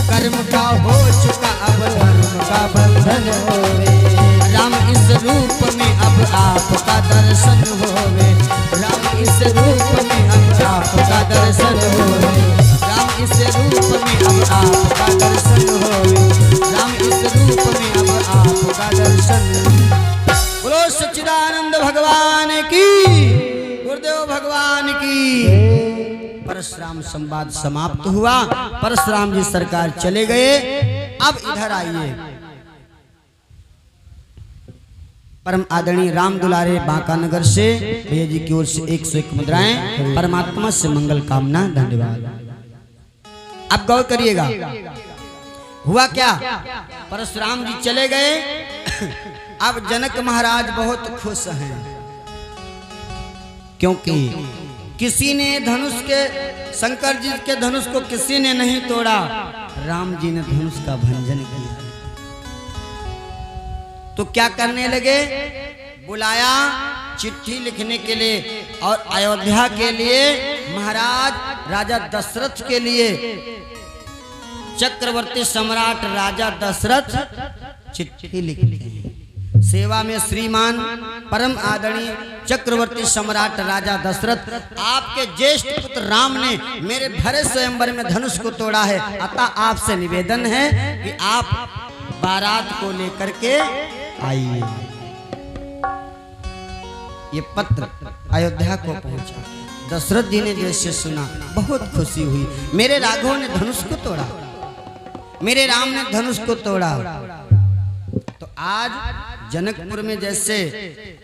कर्म का हो चुका अब धर्म का बंधन होवे, राम इस रूप में अब आपका दर्शन होवे, राम इस रूप में अब आपका दर्शन होवे, राम इस रूप में अब आपका दर्शन होवे, राम इस रूप में अब आपका दर्शन। बोलो सच्चिदानंद भगवान की, गुरुदेव भगवान की। परशुराम संवाद समाप्त हुआ, परशुराम जी सरकार चले गए। अब इधर आइए, परम आदरणीय राम दुलारे बांकानगर से भैया जी की ओर से 101 मुद्राएं, परमात्मा से मंगल कामना, धन्यवाद। अब गौर करिएगा, हुआ क्या, परशुराम जी चले गए। अब जनक महाराज बहुत खुश हैं, क्योंकि किसी ने धनुष के, शंकर जी के धनुष को किसी ने नहीं तोड़ा, राम जी ने धनुष का भंजन किया। तो क्या करने लगे, बुलाया चिट्ठी लिखने के लिए, और अयोध्या के लिए महाराज राजा दशरथ के लिए, चक्रवर्ती सम्राट राजा दशरथ चिट्ठी लिखते हैं। सेवा में श्रीमान परम आदरणीय चक्रवर्ती सम्राट राजा दशरथ, आपके ज्येष्ठ पुत्र राम ने मेरे भरे स्वयंवर में धनुष को तोड़ा है, अतः आपसे निवेदन है कि आप बारात को लेकर के आइए। ये पत्र अयोध्या को पहुंचा। दशरथ जी ने जैसे सुना बहुत खुशी हुई, मेरे राघव ने धनुष को तोड़ा, मेरे राम ने धनुष को तोड़ा। तो आज जनकपुर में जैसे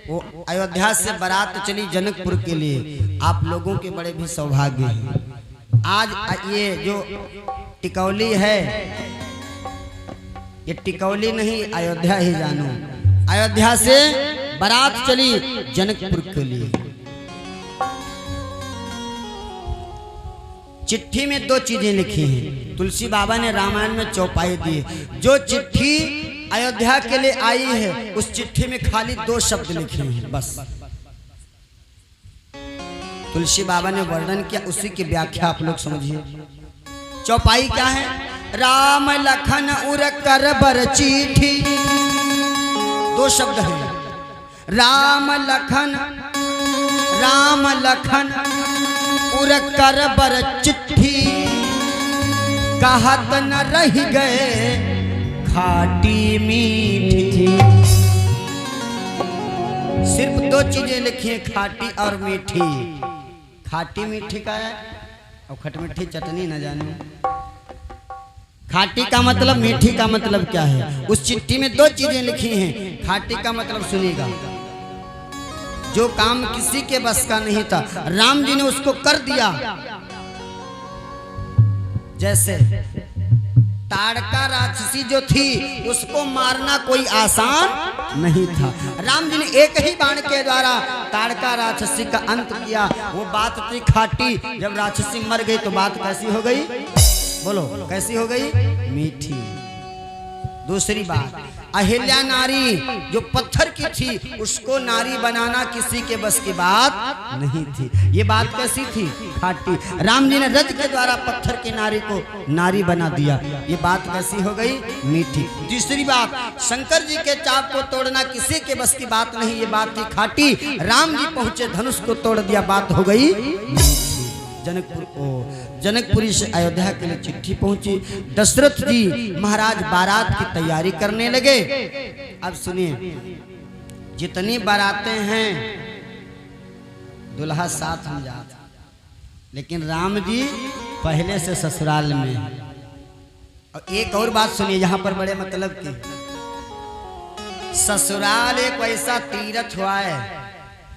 वो अयोध्या से बारात चली जनकपुर के लिए, आप लोगों के बड़े भी सौभाग्य हैं। आज ये जो टिकौली है, ये टिकौली नहीं अयोध्या ही जानो, अयोध्या से बारात चली जनकपुर के लिए। चिट्ठी में दो चीजें लिखी हैं, तुलसी बाबा ने रामायण में चौपाई दी। जो चिट्ठी अयोध्या के लिए आई है, उस चिट्ठी में खाली दो शब्द लिखे हैं बस। तुलसी बाबा ने वर्णन किया, उसी की व्याख्या आप लोग समझिए। चौपाई क्या है, राम लखन उर कर बर चिट्ठी, दो शब्द हैं, राम लखन, राम लखन उर कर बर चिट्ठी, कहत न रह गए खाटी मीठी। सिर्फ दो चीजें लिखी हैं, खाटी और मीठी। खाटी मीठी का है, और खटमिठी चटनी न जाने। खाटी का मतलब, मीठी का मतलब क्या है। उस चिट्ठी में दो चीजें लिखी हैं। खाटी का मतलब सुनिएगा, जो काम किसी के बस का नहीं था, राम जी ने उसको कर दिया। जैसे ताड़का राक्षसी जो थी, उसको मारना कोई आसान नहीं था। राम जी ने एक ही बाण के द्वारा ताड़का राक्षसी का अंत किया। वो बात थी खाटी, जब राक्षसी मर गई तो बात कैसी हो गई, बोलो कैसी हो गई, मीठी। दूसरी बात, अहिल्या नारी जो पत्थर की थी उसको नारी बनाना किसी के बस की बात नहीं थी। ये बात कैसी थी? खाटी। राम जी ने रज के द्वारा पत्थर की नारी को नारी बना दिया। ये बात कैसी हो गई? मीठी। तीसरी बात, शंकर जी के चाप को तोड़ना किसी के बस की बात नहीं, ये बात थी खाटी। राम जी पहुंचे, धनुष को तोड़ दिया, बात हो गई जनकपुरी से अयोध्या के लिए चिट्ठी पहुंची। दशरथ जी महाराज बारात की तैयारी करने लगे। अब सुनिए, जितनी बारातें हैं दुल्हा साथ में जाता, लेकिन राम जी पहले से ससुराल में। और एक और बात सुनिए, यहाँ पर बड़े मतलब की, ससुराल एक वैसा तीर्थ हुआ है,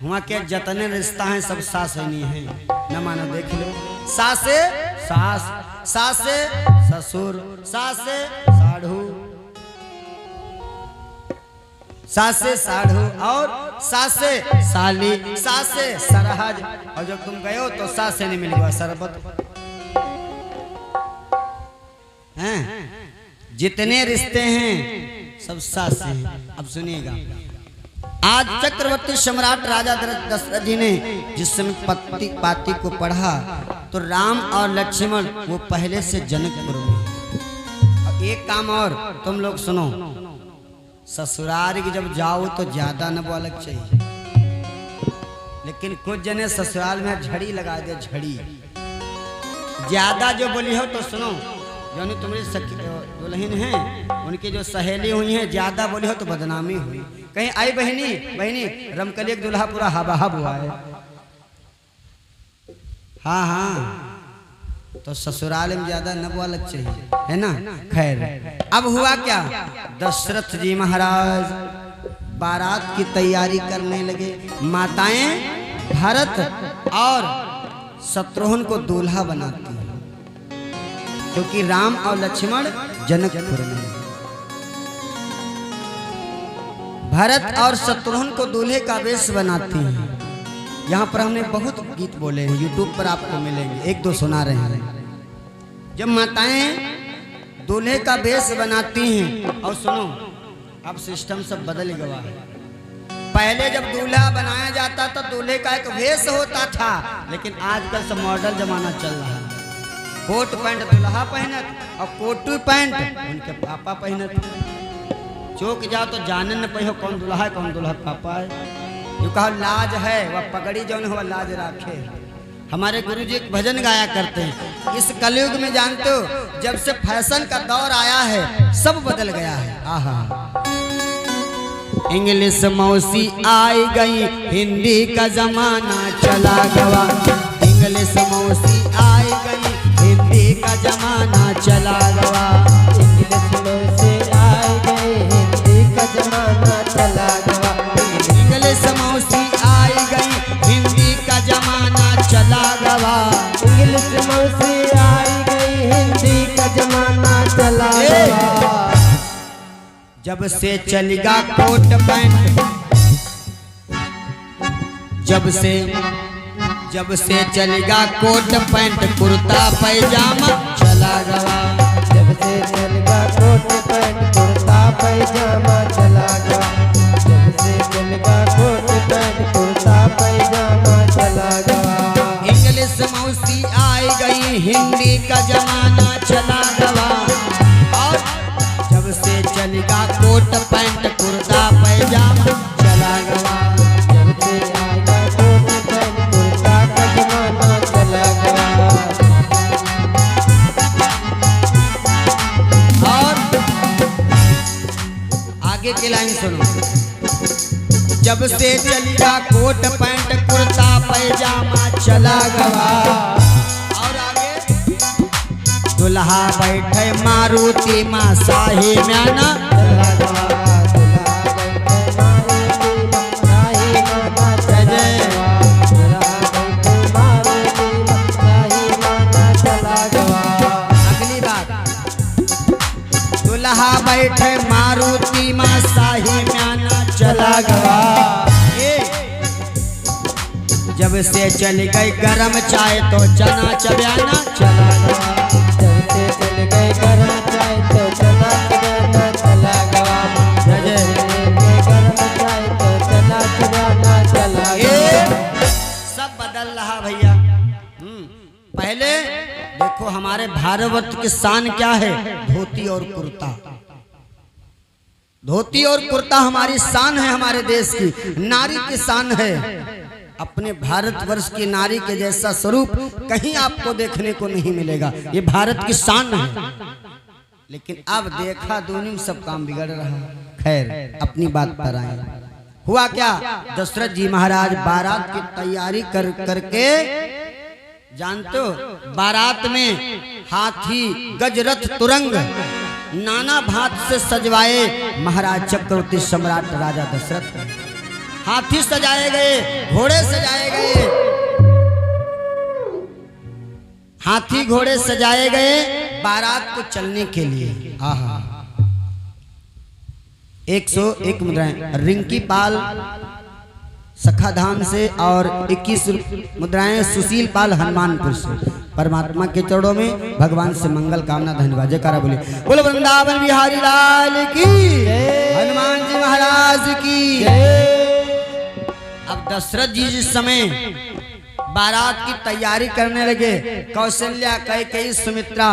वहाँ के जतने रिश्ता हैं सब सास नहीं है, न मानो देख लो। सासे सास, सासे ससुर, सासे साढ़ू, सासे साढ़ू, और सासे साली, सासे सरहज, और जब तुम गए हो तो सासे नहीं मिल गया शरबत। हैं जितने रिश्ते हैं सब सासे हैं। अब सुनिएगा, आज चक्रवर्ती सम्राट राजा दशरथ जी ने जिस समय पति पाती को पढ़ा तो राम और लक्ष्मण वो पहले से जनकपुर में। एक काम और तुम लोग सुनो, ससुराल की जब जाओ तो ज्यादा न बोलक चाहिए, लेकिन कुछ जने ससुराल में झड़ी लगा दे, झड़ी ज्यादा जो बोली हो तो सुनो, जो तुम्हारी दुल्हन है उनकी जो सहेली हुई है ज्यादा बोली हो तो बदनामी हुई। कहीं आई बहनी बहनी रमकली एक दुल्हा पूरा हबाहब हुआ है। हाँ हाँ, तो ससुराल में ज्यादा न बोलना चाहिए, है ना। खैर, अब हुआ क्या, दशरथ जी महाराज बारात की तैयारी करने लगे। माताएं भरत और शत्रुघ्न को दूल्हा बनाती हैं, क्योंकि राम और लक्ष्मण जनकपुर में। भरत और शत्रुघ्न को दूल्हे का वेश बनाती हैं। यहाँ पर हमने बहुत गीत बोले हैं, यूट्यूब पर आपको मिलेंगे, एक दो सुना रहे हैं। जब माताएं दूल्हे का वेश बनाती हैं, और सुनो अब सिस्टम सब बदल गया है। पहले जब दूल्हा बनाया जाता तो दूल्हे का एक वेश होता था, लेकिन आजकल सब मॉडल जमाना चल रहा है। कोट पैंट दूल्हा पहनत और कोटू पैंट उनके पापा पहनत। चौक जाओ तो जानन न पहियो कौन दूल्हा है कौन दूल्हा पापा है। जो कहा लाज है वह पगड़ी जौन हो लाज राखे। हमारे गुरुजी एक भजन गाया करते हैं, इस कलयुग में जानते हो जब से फैशन का दौर आया है सब बदल गया है। आहा, इंग्लिश मौसी आई गई, हिंदी का जमाना चला गवा। इंग्लिश मौसी आई गई, हिंदी का जमाना चला गवा। इंग्लिश मौसी आई गई, हिंदी का जमाना चला गवा। इंग्लिश मौसी आई गई, हिंदी का जमाना चला गवा। इंग्लिश मौसी आई गई, हिंदी का जमाना चला गवा। जब से चलेगा कोट पैंट, जब से चलेगा कोट पैंट कुर्ता पैजामा चला गवा। जब से चलेगा कोट पैंट कुर्ता पैजामा चला गवा। जब से चलेगा कोट पैंट कुर्ता पैजामा चला गवा। इंग्लिश मौसी आई गई, हिंदी का जमाना चला गवा। और जब से चलेगा कोट पैंट कुर्ता पैजामा चला गवा। जब से आएगा कोट पैंट कुर्ता का जमाना चला गवा। और आगे की लाइन सुनो, जब से चलेगा कोट पैंट कुर्ता पैजामा चला गवा। और आगे, दुल्हा बैठे मारुति माँ शाही म्याना चला गवा। दुल्हा बैठे मारुति माँ शाही माता चला गवा। दुल्हा बैठे मारुति माँ शाही माता चला गवा। अगली बात, दुल्हा बैठे मारुति माँ शाही म्याना चला गवा। जब से चल गई गरम चाय तो चना चब्याना चला गवा। जब से चल गई गरम चाय तो चना चब्याना चला भारत की शान क्या है? धोती और कुर्ता। धोती और कुर्ता हमारी शान है, हमारे देश की नारी की शान है। अपने भारतवर्ष की नारी के जैसा स्वरूप कहीं आपको देखने को नहीं मिलेगा। ये भारत की शान है। लेकिन अब देखा दोनों में सब काम बिगड़ रहा है। खैर अपनी बात पर आए। हुआ क्या? दशरथ जी महाराज बारात की तैयारी करके जानते हो, बारात में हाथी गजरथ तुरंग नाना भांत से सजवाए महाराज चक्रवर्ती सम्राट राजा दशरथ। हाथी सजाए गए, घोड़े सजाए गए, हाथी घोड़े सजाए गए बारात को चलने के लिए। आहा 101 मुद्राएं रिंकी पाल सखाधाम से और 21 मुद्राएं सुशील पाल हनुमानपुर से। परमात्मा के चरणों में भगवान से मंगल कामना। धन्यवाद। जयकारा बोले बोलो वृंदावन बिहारी लाल की, हनुमान जी महाराज की। अब दशरथ जी जिस समय बारात की तैयारी करने लगे, कौशल्या, कैकेयी, सुमित्रा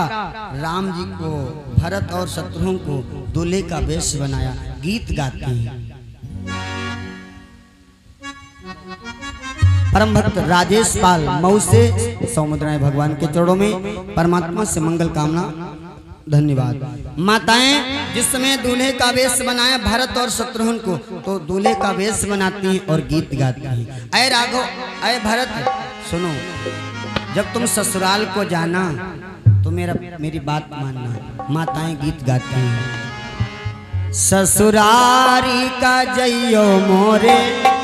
राम जी को, भरत और शत्रुघ्न को दूल्हे का वेश बनाया, गीत गाते हैं। परम भक्त राजेश पाल मऊ से 100 मुद्राएं भगवान के चरणों में। परमात्मा से मंगल कामना। धन्यवाद। माताएं जिस समय दूल्हे का वेश बनाया भरत और शत्रुघ्न को, तो दूल्हे का वेश बनाती हैं और गीत गाती हैं। अय राघव, अय भरत सुनो, जब तुम ससुराल को जाना तो मेरी बात मानना। माताएं गीत गाती हैं। ससुरारी का जइयो मोरे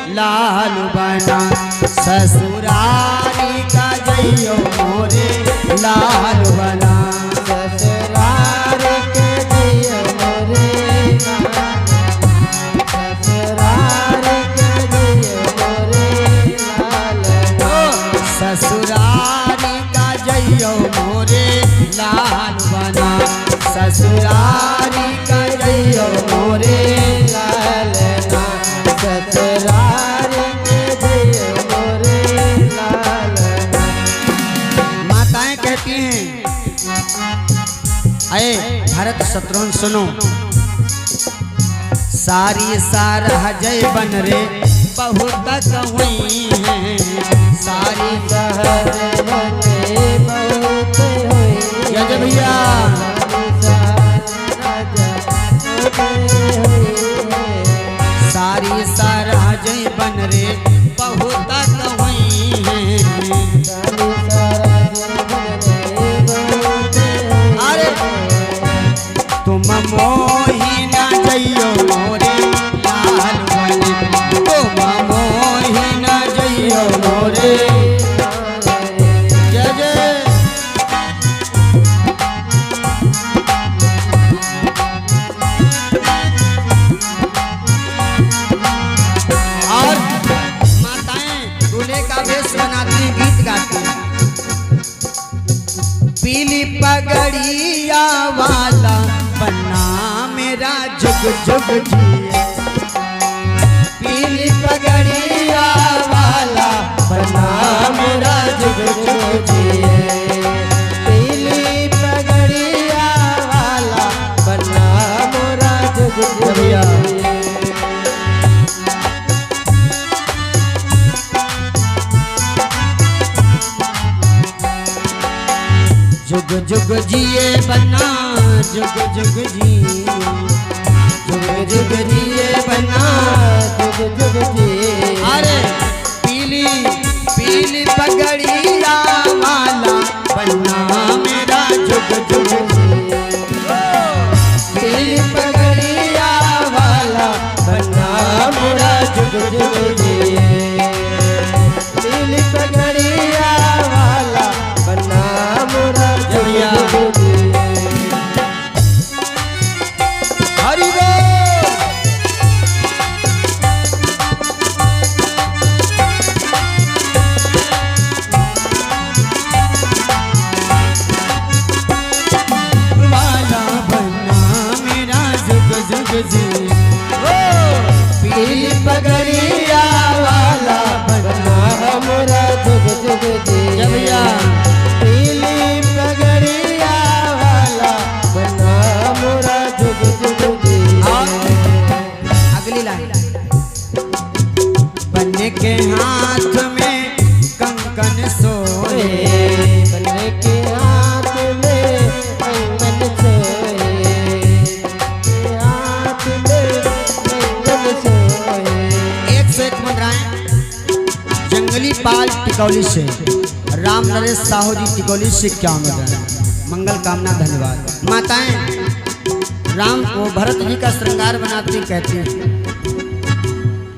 लाल बना, ससुरारी का जइयो मोरे लाल बना, ससुरारी के जइयो मोरे लाल, ससुरारी के जइयो मोरे लाल, ससुरारी का जइयो मोरे लाल बना, ससुरारी का जइयो मोरे लाल ना, ससुरारी के जइयो मोरे लाल ना। माताएं कहती हैं, अये भरत शत्रुघ्न सुनो, सारी सारा जय बन रे बहुत कहुई हैं, सारी सहज बने बहुत होई, जय भैया, सारी सारा जय बन रे बहुत कहुई हैं, अरे तुम मोही ना जइयो मोरे लाल बने, तुम मोही ना जइयो मोरे। जय जय। और माताएं दूल्हे का वेश बनाती हैं, गीत गाती हैं। पीली पगड़िया वाला बना मेरा जुग जुग जिए, पीली पगड़िया वाला बना मेरा जुग जुग जिए, पीली पगड़िया वाला बना मोरा जुग जुग जिए। जुग जुग जिए बना जुग जुग जिए, जुग जुग जिए बना जुग जुग जिए। अरे पीली पीली पगड़िया वाला बना मेरा जुग जुग जिए, पीली पगड़िया वाला बना मोरा जुग जुग जिए, पीली पगड़िया वाला बना मोरा जुग जुग जिए। हरि बोल। पाल टिकौली से, राम नरेश साहू जी टिकौली से, क्या मंगल कामना, धन्यवाद। माताएं राम को भरत जी का श्रृंगार बनाती, कहती हैं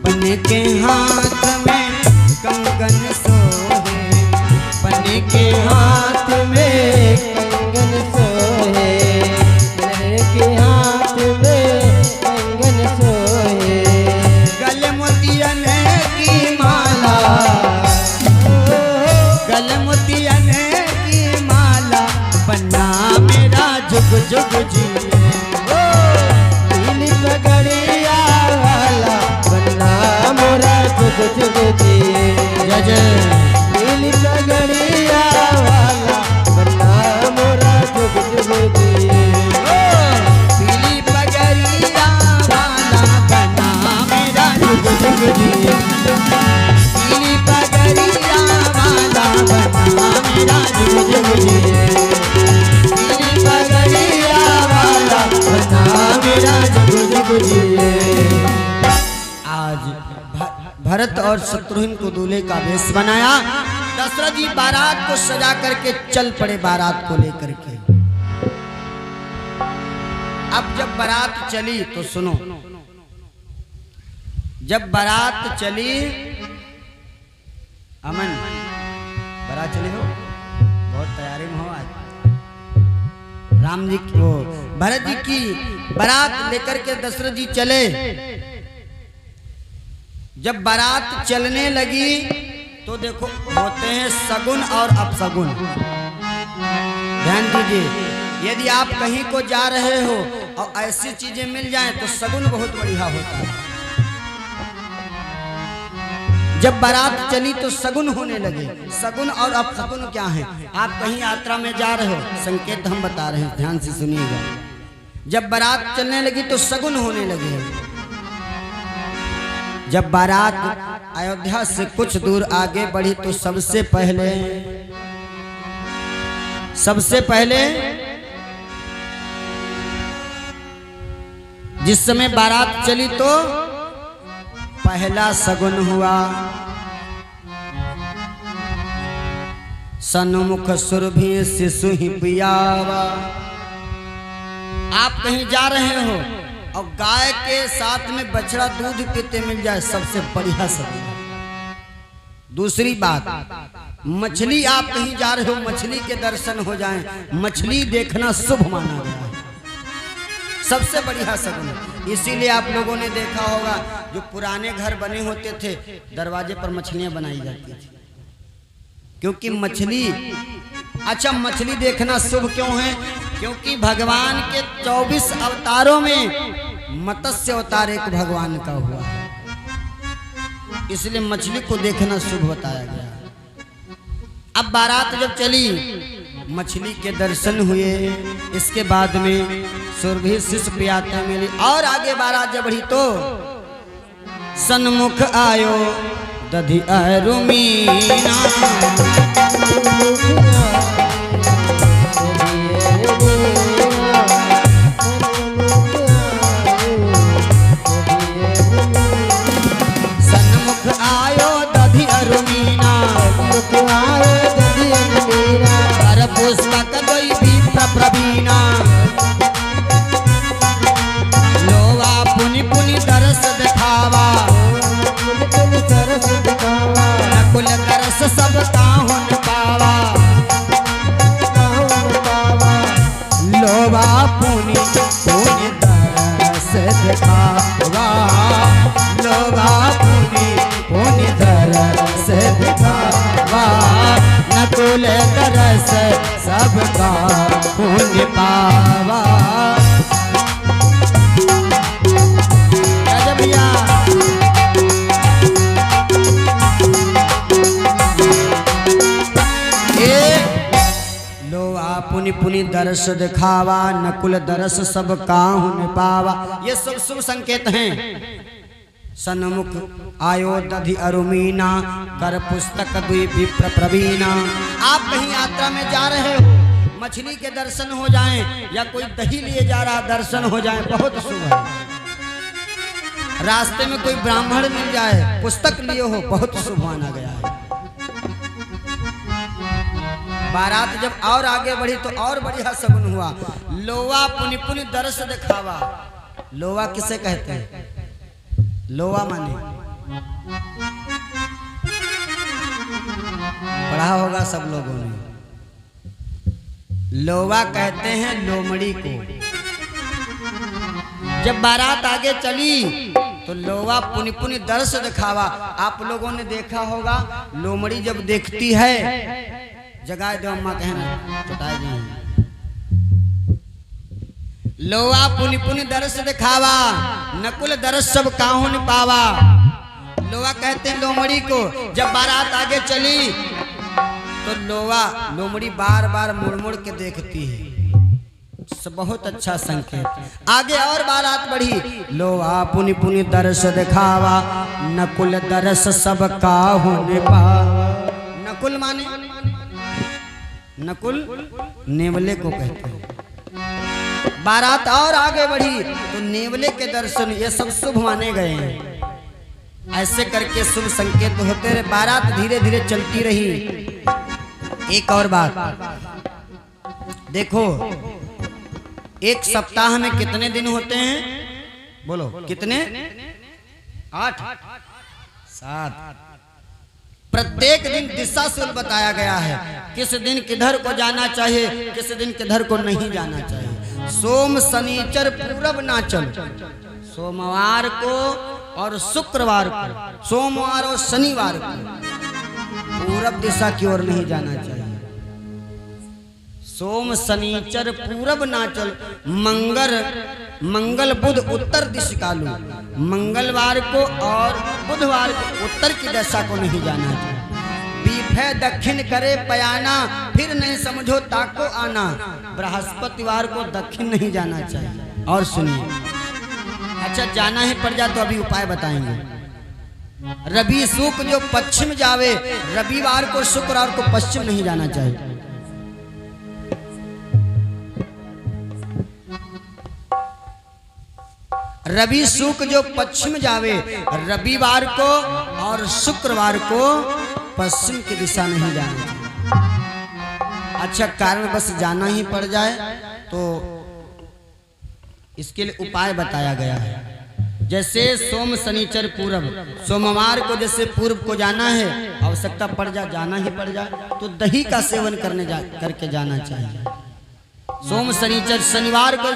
पन्ने के हाथ में कंगन सोहे, पन्ने के हाथ में कंगन सोहे, पन्ने के हाथ में कंगन सोहे, गले मोतियन की माला, गले मोतियन की माला, बन्ना मेरा जुग जुग जी, पीली पगड़िया वाला बन्ना मोरा जुग जुग जिए, जय जय। पीली पगड़िया वाला बन्ना मोरा जुग जुग जिए, पीली पगड़िया वाला बन्ना मेरा जुग जुग जिए, पीली पगड़िया वाला बन्ना मेरा जुग जुग जिए, पीली पगड़िया वाला बन्ना मेरा जुग जुग जिए। आज भरत और शत्रुघ्न को दूल्हे का वेश बनाया। दशरथ जी बारात को सजा करके चल पड़े बारात को लेकर के। अब जब बारात चली तो सुनो, जब बारात चली, अमन बारात चली हो, बहुत तैयारी में हो आज। राम जी को भरत जी की बारात लेकर के दशरथ जी चले। जब बारात चलने लगी तो देखो होते हैं सगुन और अपसगुन। ध्यान दीजिए, यदि आप कहीं को जा रहे हो और ऐसी चीजें मिल जाएं तो सगुन बहुत बढ़िया होता है। जब बारात चली तो सगुन होने लगे। सगुन और अपसगुन क्या है? आप कहीं यात्रा में जा रहे हो, संकेत हम बता रहे हैं, ध्यान से सुनिएगा। जब बारात चलने लगी तो सगुन होने लगे। जब बारात अयोध्या से कुछ दूर आगे बढ़ी तो सबसे पहले जिस समय बारात चली तो पहला सगुन हुआ। सन्मुख सुरभि शिशु ही पियावा। आप कहीं जा रहे हो और गाय के साथ में बछड़ा दूध पीते मिल जाए, सबसे बढ़िया सगुन। दूसरी बात, मछली आप कहीं जा रहे हो, मछली के दर्शन हो जाएं, मछली देखना शुभ माना गया है, सबसे बढ़िया सगुन। इसीलिए आप लोगों ने देखा होगा जो पुराने घर बने होते थे दरवाजे पर मछलियां बनाई जाती थी, क्योंकि मछली, अच्छा मछली देखना शुभ क्यों है? क्योंकि भगवान के 24 अवतारों में मत्स्य अवतार एक भगवान का हुआ है, इसलिए मछली को देखना शुभ बताया गया। अब बारात जब चली, मछली के दर्शन हुए, इसके बाद में सुरभि शिशु पियाते मिली। और आगे बारात जब बढ़ी तो सन्मुख आयो दधि अरुमीना। पुस्तक प्रवीणा लोवा पुनि पुनि तरस दिखावा, नकुल तरस सब काहुन पावा। लोवा पुनि पुनि तरस दिखावा, लोवा पुनि पुनि तरस दिखावा। नकुल तरस सबका पुण्य पावा। भैया लो पुनि पुनि दर्श दिखावा, नकुल दरस सब काहुन पावा। ये सब शुभ संकेत हैं। सन्मुख आयो दधि अरुमीना, कर पुस्तक दुई विप्र प्रवीणा। आप कहीं यात्रा में जा रहे हो, मछली के दर्शन हो जाएं, या कोई दही लिए जा रहा दर्शन हो जाए, बहुत शुभ है। रास्ते में कोई ब्राह्मण मिल जाए, पुस्तक लिए हो, बहुत शुभ माना गया है। बारात जब और आगे बढ़ी तो और बढ़िया सगुन हुआ। लोवा पुनि पुनि दर्श दिखावा। लोवा किसे कहते हैं? लोवा माने पढ़ा होगा सब लोगों ने। लोवा कहते हैं लोमड़ी को। जब बारात आगे चली तो लोवा पुनि पुनि दर्श दिखावा। आप लोगों ने देखा होगा लोमड़ी जब देखती है, जगाए दो अम्मा कहना चटाए दी। लोवा पुनि पुनि दर्श दिखावा, नकुल दर्श सब काहू न पावा। लोवा कहते हैं लोमड़ी को। जब बारात आगे चली तो लोवा लोमड़ी बार बार मुड़ मुड़ के देखती है। बहुत अच्छा संकेत। आगे और बारात बढ़ी। लोवा पुनि पुनि दर्श दिखावा, नकुल दर्श सब काहू न पावा। नकुल माने नकुल नेवले को कहते हैं। बारात और आगे बढ़ी तो नेवले के दर्शन ये सब शुभ माने गए हैं। ऐसे करके शुभ संकेत होते रहे। बारात धीरे धीरे चलती रही। एक और बात देखो, एक सप्ताह में कितने दिन होते हैं? बोलो कितने? 8 7। प्रत्येक दिन दिशा सूल बताया गया है। किस दिन किधर को जाना चाहिए, किस दिन किधर को नहीं जाना चाहिए। सोम शनिचर पूरब नाचल। सोमवार को और शुक्रवार को, सोमवार और शनिवार को पूरब दिशा की ओर नहीं जाना चाहिए। सोम शनिचर पूरब नाचल, मंगल बुध उत्तर दिशा कालू। मंगलवार को और बुधवार को उत्तर की दिशा को नहीं जाना चाहिए। बीफे दक्षिण करे पयाना, फिर नहीं समझो ताको आना। बृहस्पतिवार को दक्षिण नहीं जाना चाहिए। और सुनिए, अच्छा जाना ही पड़ जाए तो अभी उपाय बताएंगे। रवि शुक्र जो पश्चिम जावे, रविवार को शुक्रवार को पश्चिम नहीं जाना चाहिए। रवि शुक्र जो पश्चिम जावे, रविवार को और शुक्रवार को पश्चिम की दिशा नहीं जाना चाहिए। अच्छा कारण बस जाना ही पड़ जाए तो इसके लिए उपाय बताया गया है। जैसे सोम शनिचर पूरब, सोमवार को जैसे पूर्व को जाना है, आवश्यकता पड़ जाए जाना ही पड़ जाए तो दही का सेवन करके जाना चाहिए। सोम शनिचर शनिवार को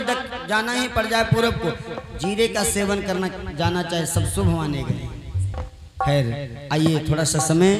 जाना ही पड़ जाए पूर्व को, जीरे का सेवन करना जाना चाहिए। सब शुभ माने गए। खैर आइए थोड़ा सा समय